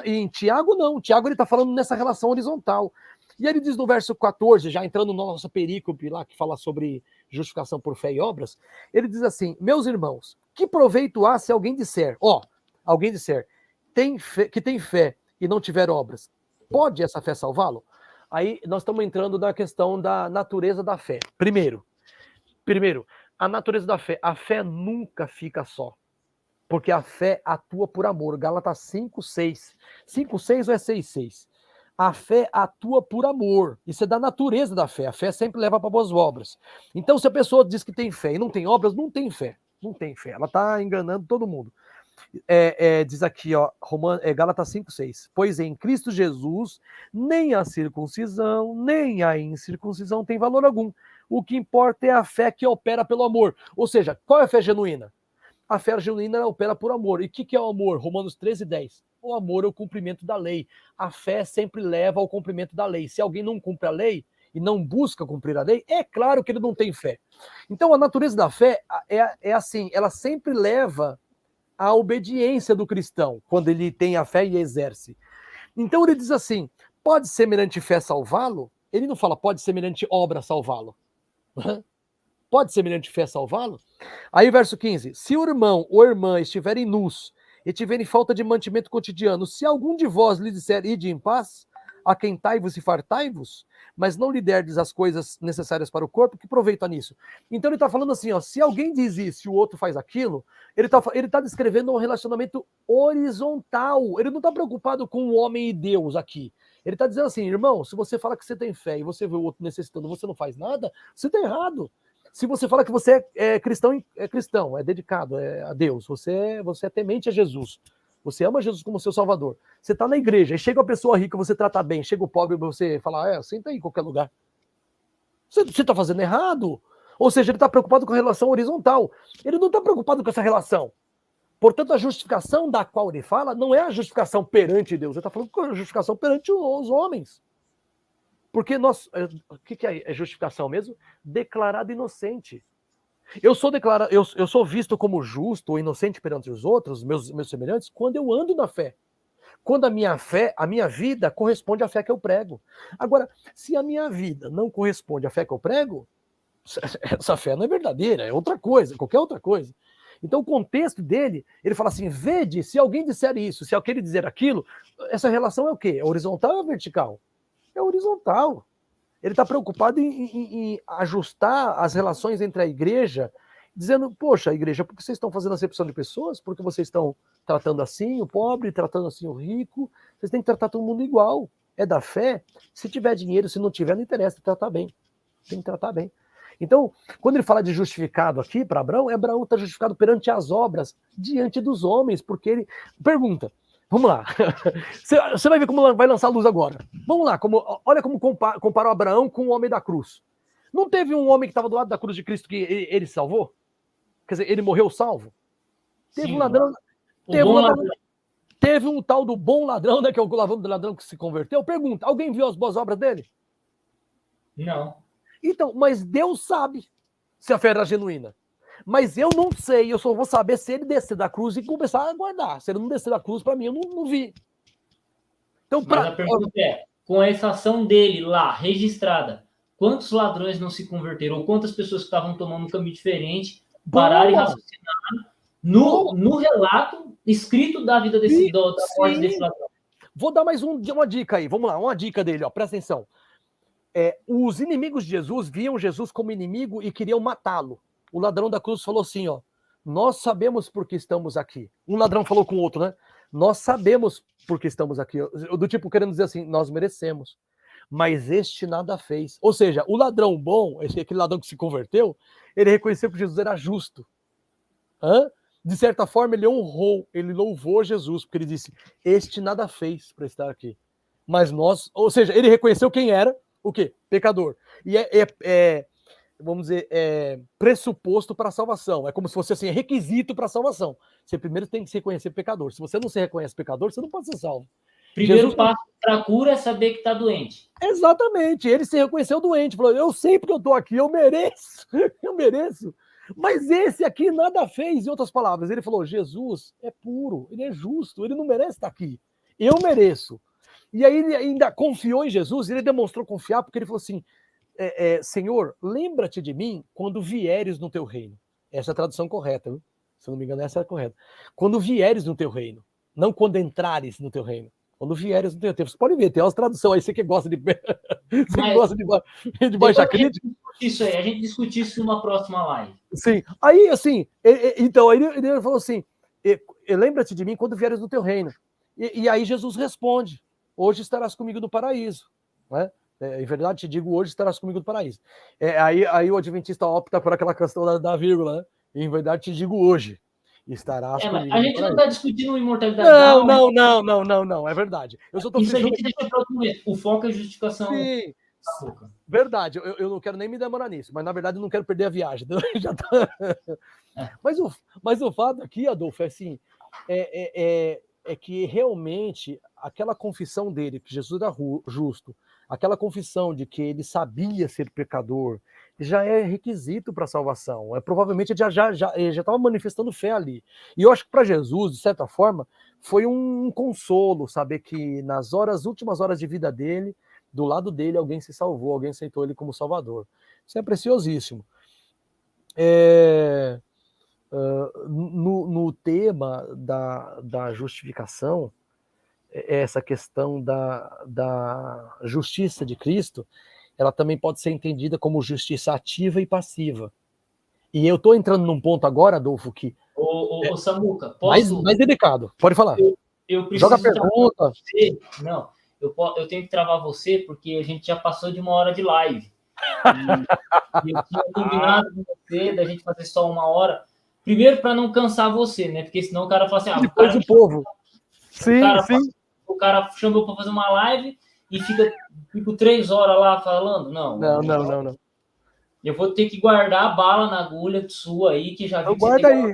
Em Tiago não, Tiago ele está falando nessa relação horizontal. E ele diz no verso 14, já entrando na nossa perícope lá, que fala sobre justificação por fé e obras, ele diz assim, meus irmãos, que proveito há se alguém disser, que tem fé e não tiver obras, pode essa fé salvá-lo? Aí nós estamos entrando na questão da natureza da fé. Primeiro, a natureza da fé. A fé nunca fica só, porque a fé atua por amor. Gálatas 5,6. 5,6 ou é 6,6? A fé atua por amor. Isso é da natureza da fé. A fé sempre leva para boas obras. Então, se a pessoa diz que tem fé e não tem obras, não tem fé. Não tem fé. Ela está enganando todo mundo. Diz aqui, ó, Gálatas 5,6. Pois em Cristo Jesus, nem a circuncisão, nem a incircuncisão tem valor algum. O que importa é a fé que opera pelo amor. Ou seja, qual é a fé genuína? A fé genuína opera por amor. E o que é o amor? Romanos 13,10. O amor é o cumprimento da lei. A fé sempre leva ao cumprimento da lei. Se alguém não cumpre a lei e não busca cumprir a lei, é claro que ele não tem fé. Então a natureza da fé é assim, ela sempre leva à obediência do cristão, quando ele tem a fé e exerce. Então ele diz assim, pode semelhante fé salvá-lo? Ele não fala, pode semelhante obra salvá-lo. Pode semelhante fé salvá-lo? Aí verso 15, se o irmão ou irmã estiverem nus e tiverem falta de mantimento cotidiano, se algum de vós lhe disser, ide em paz, aquentai-vos e fartai-vos, mas não lhe derdes as coisas necessárias para o corpo, que proveito há nisso? Então ele está falando assim, ó, se alguém diz isso e o outro faz aquilo, ele tá descrevendo um relacionamento horizontal. Ele não está preocupado com o homem e Deus aqui. Ele está dizendo assim, irmão, se você fala que você tem fé e você vê o outro necessitando, você não faz nada, você está errado. Se você fala que você é cristão, é dedicado a Deus, você é temente a Jesus, você ama Jesus como seu salvador, você está na igreja, e chega a pessoa rica, você trata bem, chega o pobre, você fala, senta aí em qualquer lugar. Você está fazendo errado. Ou seja, ele está preocupado com a relação horizontal. Ele não está preocupado com essa relação. Portanto, a justificação da qual ele fala não é a justificação perante Deus, ele está falando com a justificação perante os homens. Porque o que é justificação mesmo? Declarado inocente. Eu sou visto como justo ou inocente perante os outros, meus semelhantes, quando eu ando na fé. Quando a minha vida corresponde à fé que eu prego. Agora, se a minha vida não corresponde à fé que eu prego, essa fé não é verdadeira, é outra coisa, qualquer outra coisa. Então o contexto dele, ele fala assim, vede, se alguém disser isso, se alguém dizer aquilo, essa relação é o quê? É horizontal ou é vertical? É horizontal. Ele está preocupado em ajustar as relações entre a igreja, dizendo, poxa, igreja, por que vocês estão fazendo acepção de pessoas? Por que vocês estão tratando assim o pobre, tratando assim o rico? Vocês têm que tratar todo mundo igual. É da fé. Se tiver dinheiro, se não tiver, não interessa, tratar bem. Tem que tratar bem. Então, quando ele fala de justificado aqui para Abraão, Abraão está justificado perante as obras, diante dos homens, porque ele... Pergunta, vamos lá. Você vai ver como vai lançar a luz agora. Vamos lá, olha como comparou Abraão com o homem da cruz. Não teve um homem que estava do lado da cruz de Cristo que ele salvou? Quer dizer, ele morreu salvo? Teve um ladrão... Teve um tal do bom ladrão, né, que é o ladrão que se converteu. Pergunta, alguém viu as boas obras dele? Não. Então, mas Deus sabe se a fé era genuína. Mas eu não sei, eu só vou saber se ele descer da cruz e começar a aguardar. Se ele não descer da cruz, para mim, eu não vi. Então, mas a pergunta é, com essa ação dele lá, registrada, quantos ladrões não se converteram? Ou quantas pessoas que estavam tomando um caminho diferente pararam e raciocinaram no relato escrito da vida da morte desse ladrão? Vou dar mais uma dica aí. Vamos lá, uma dica dele, ó, presta atenção. Os inimigos de Jesus viam Jesus como inimigo e queriam matá-lo. O ladrão da cruz falou assim, ó, nós sabemos por que estamos aqui. Um ladrão falou com o outro, né? Nós sabemos por que estamos aqui. Do tipo, querendo dizer assim, nós merecemos. Mas este nada fez. Ou seja, o ladrão bom, aquele ladrão que se converteu, ele reconheceu que Jesus era justo. De certa forma, ele honrou, ele louvou Jesus, porque ele disse, este nada fez para estar aqui. Mas nós, ou seja, ele reconheceu quem era, o quê? Pecador. E vamos dizer, pressuposto para a salvação. É como se fosse assim, requisito para a salvação. Você primeiro tem que se reconhecer pecador. Se você não se reconhece pecador, você não pode ser salvo. Primeiro passo para a cura é saber que está doente. Exatamente, ele se reconheceu doente, falou, eu sei porque eu estou aqui, eu mereço, eu mereço. Mas esse aqui nada fez, em outras palavras. Ele falou, Jesus é puro, ele é justo, ele não merece estar aqui, eu mereço. E aí ele ainda confiou em Jesus, ele demonstrou confiar, porque ele falou assim, Senhor, lembra-te de mim quando vieres no teu reino. Essa é a tradução correta, viu? Se eu não me engano, essa é a correta. Quando vieres no teu reino, não quando entrares no teu reino. Quando vieres no teu reino. Você pode ver, tem umas traduções aí, você que gosta de, você que gosta de baixar crítica. Isso aí, a gente discute isso numa próxima live. Sim, aí assim, então ele falou assim, lembra-te de mim quando vieres no teu reino. E aí Jesus responde, hoje estarás comigo no paraíso, né? Em verdade te digo, hoje estarás comigo no paraíso. Aí o adventista opta por aquela questão da vírgula, né? Em verdade te digo hoje, estarás comigo no paraíso. A gente não está discutindo imortalidade. Não, é verdade. Eu só tô isso a gente deixa para outro momento. O foco é justificação. Sim, verdade, eu não quero nem me demorar nisso, mas na verdade eu não quero perder a viagem. Já tá... mas o fato aqui, Adolfo, é assim, é que realmente aquela confissão dele, que Jesus era justo, aquela confissão de que ele sabia ser pecador, já é requisito para a salvação. Provavelmente ele já estava manifestando fé ali. E eu acho que para Jesus, de certa forma, foi um consolo saber que nas últimas horas de vida dele, do lado dele, alguém se salvou, alguém aceitou ele como Salvador. Isso é preciosíssimo. No tema da justificação, essa questão da justiça de Cristo, ela também pode ser entendida como justiça ativa e passiva. E eu estou entrando num ponto agora, Adolfo, que... Ô Samuca, posso... mais delicado, pode falar. Eu preciso... Joga a pergunta. Não, eu tenho que travar você, porque a gente já passou de 1 hora de live. E eu tinha combinado com você da gente fazer só 1 hora. Primeiro, para não cansar você, né? Porque senão o cara fala assim... depois o povo. Sim. O cara chamou para fazer uma live e fico 3 horas lá falando. Não. Eu vou ter que guardar a bala na agulha sua aí, que já vi que você tem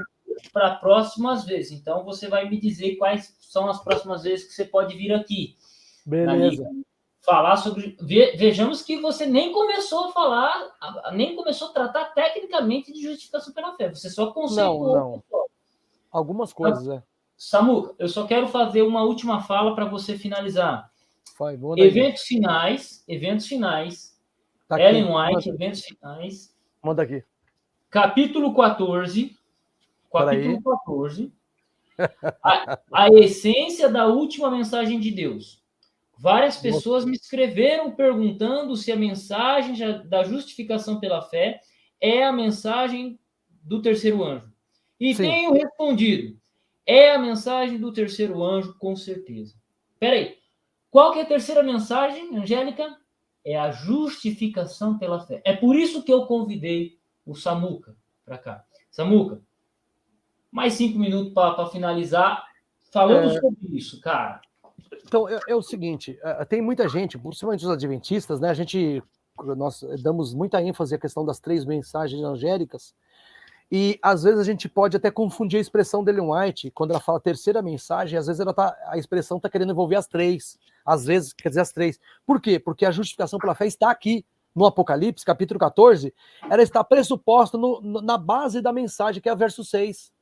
para próximas vezes. Então, você vai me dizer quais são as próximas vezes que você pode vir aqui. Beleza. Falar sobre... Vejamos que você nem começou a falar, nem começou a tratar tecnicamente de justificação pela fé. Você só conceituou. Não. Algumas coisas, Samuca, eu só quero fazer uma última fala para você finalizar. Eventos finais. Tá Ellen White, eventos finais. Manda aqui. Capítulo 14. A essência da última mensagem de Deus. Várias pessoas me escreveram perguntando se a mensagem da justificação pela fé é a mensagem do terceiro anjo. E tenho respondido. É a mensagem do terceiro anjo, com certeza. Peraí. Qual que é a terceira mensagem, Angélica? É a justificação pela fé. É por isso que eu convidei o Samuca para cá. Samuca, mais 5 minutos para finalizar falando sobre isso, cara. Então, é o seguinte, tem muita gente, principalmente os adventistas, né? Nós damos muita ênfase à questão das 3 mensagens angélicas, e às vezes a gente pode até confundir a expressão de Ellen White, quando ela fala terceira mensagem, às vezes a expressão está querendo envolver as 3, às vezes quer dizer as 3. Por quê? Porque a justificação pela fé está aqui, no Apocalipse, capítulo 14, ela está pressuposta na base da mensagem, que é o verso 6.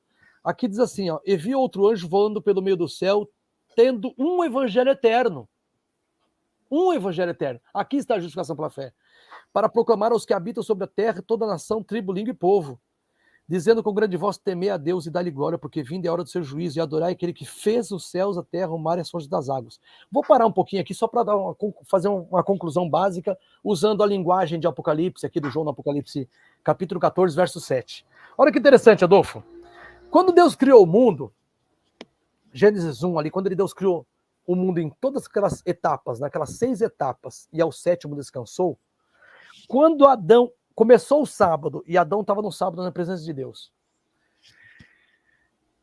Aqui diz assim, e vi outro anjo voando pelo meio do céu, tendo um evangelho eterno. Um evangelho eterno. Aqui está a justificação pela fé. Para proclamar aos que habitam sobre a terra toda nação, tribo, língua e povo, dizendo com grande voz, temer a Deus e dá-lhe glória, porque vindo é a hora do seu juízo, e adorar aquele que fez os céus, a terra, o mar e as fontes das águas. Vou parar um pouquinho aqui, só para fazer uma conclusão básica, usando a linguagem de Apocalipse, aqui do João no Apocalipse, capítulo 14, verso 7. Olha que interessante, Adolfo. Quando Deus criou o mundo, Gênesis 1 ali, quando Deus criou o mundo em todas aquelas etapas, naquelas 6 etapas, e ao 7º descansou, quando Adão começou o sábado, e Adão estava no sábado na presença de Deus,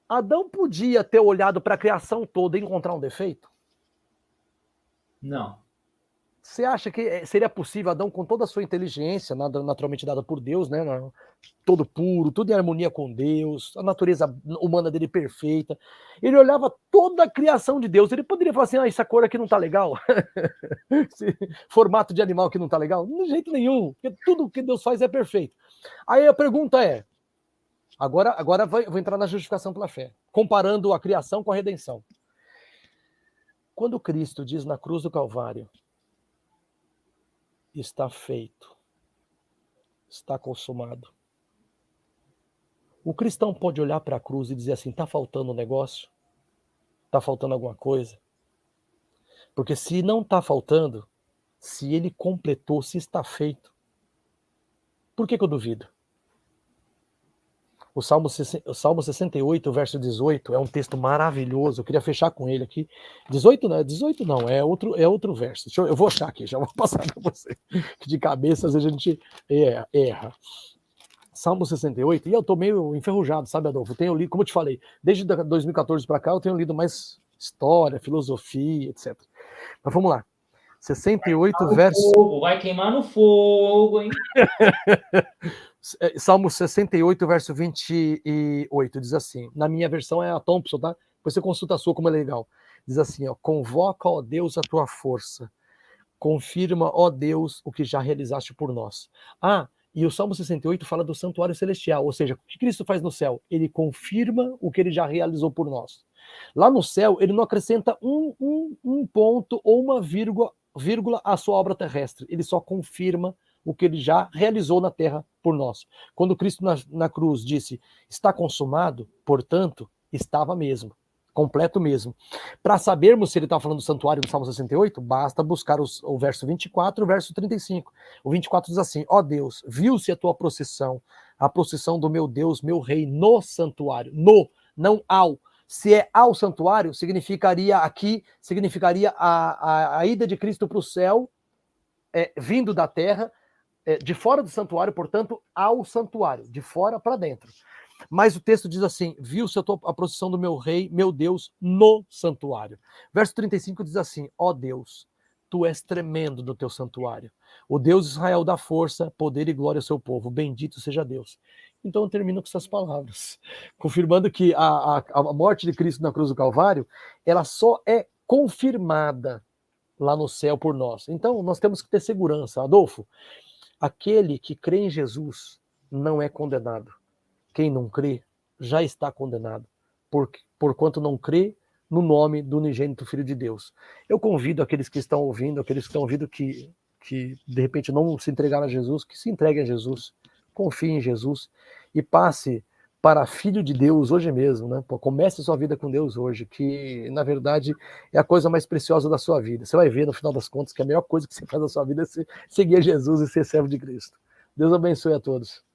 Adão podia ter olhado para a criação toda e encontrar um defeito? Não. Você acha que seria possível Adão, com toda a sua inteligência, naturalmente dada por Deus, né, todo puro, tudo em harmonia com Deus, a natureza humana dele perfeita, ele olhava toda a criação de Deus, ele poderia falar assim, essa cor aqui não tá legal, esse formato de animal que não tá legal? De jeito nenhum, porque tudo que Deus faz é perfeito. Aí a pergunta é, agora vou entrar na justificação pela fé, comparando a criação com a redenção. Quando Cristo diz na cruz do Calvário, está feito, está consumado. O cristão pode olhar para a cruz e dizer assim, está faltando um negócio? Está faltando alguma coisa? Porque se não está faltando, se ele completou, se está feito, por que eu duvido? O Salmo 68, verso 18, é um texto maravilhoso, eu queria fechar com ele aqui. 18 não, é outro verso. Eu vou achar aqui, já vou passar para você. Que de cabeça às vezes a gente erra. Salmo 68, e eu tô meio enferrujado, sabe, Adolfo? Eu tenho lido, como eu te falei, desde 2014 para cá, eu tenho lido mais história, filosofia, etc. Mas vamos lá. 68, verso... Vai queimar no fogo, hein? Salmo 68, verso 28, diz assim, na minha versão é a Thompson, tá? Depois você consulta a sua, como é legal. Diz assim, ó, convoca, ó Deus, a tua força. Confirma, ó Deus, o que já realizaste por nós. E o Salmo 68 fala do santuário celestial, ou seja, o que Cristo faz no céu? Ele confirma o que ele já realizou por nós. Lá no céu, ele não acrescenta um ponto ou uma vírgula à sua obra terrestre. Ele só confirma o que ele já realizou na terra por nós. Quando Cristo na cruz disse, está consumado, portanto, estava mesmo. Completo mesmo. Para sabermos se ele está falando do santuário do Salmo 68, basta buscar o verso 24 e o verso 35. O 24 diz assim, ó Deus, viu-se a tua procissão, a procissão do meu Deus, meu rei, no santuário. No, não ao. Se é ao santuário, significaria a ida de Cristo para o céu, vindo da terra, de fora do santuário, portanto, ao santuário, de fora para dentro. Mas o texto diz assim, viu-se a procissão do meu rei, meu Deus, no santuário. Verso 35 diz assim, ó Deus, tu és tremendo no teu santuário. O Deus Israel dá força, poder e glória ao seu povo. Bendito seja Deus. Então eu termino com essas palavras, confirmando que a morte de Cristo na cruz do Calvário, ela só é confirmada lá no céu por nós. Então nós temos que ter segurança. Adolfo, aquele que crê em Jesus não é condenado. Quem não crê já está condenado, porquanto não crê no nome do unigênito Filho de Deus. Eu convido aqueles que estão ouvindo, que de repente não se entregaram a Jesus, que se entreguem a Jesus, confiem em Jesus e passe para Filho de Deus hoje mesmo, né? Comece a sua vida com Deus hoje, que na verdade é a coisa mais preciosa da sua vida. Você vai ver no final das contas que a melhor coisa que você faz na sua vida é seguir Jesus e ser servo de Cristo. Deus abençoe a todos.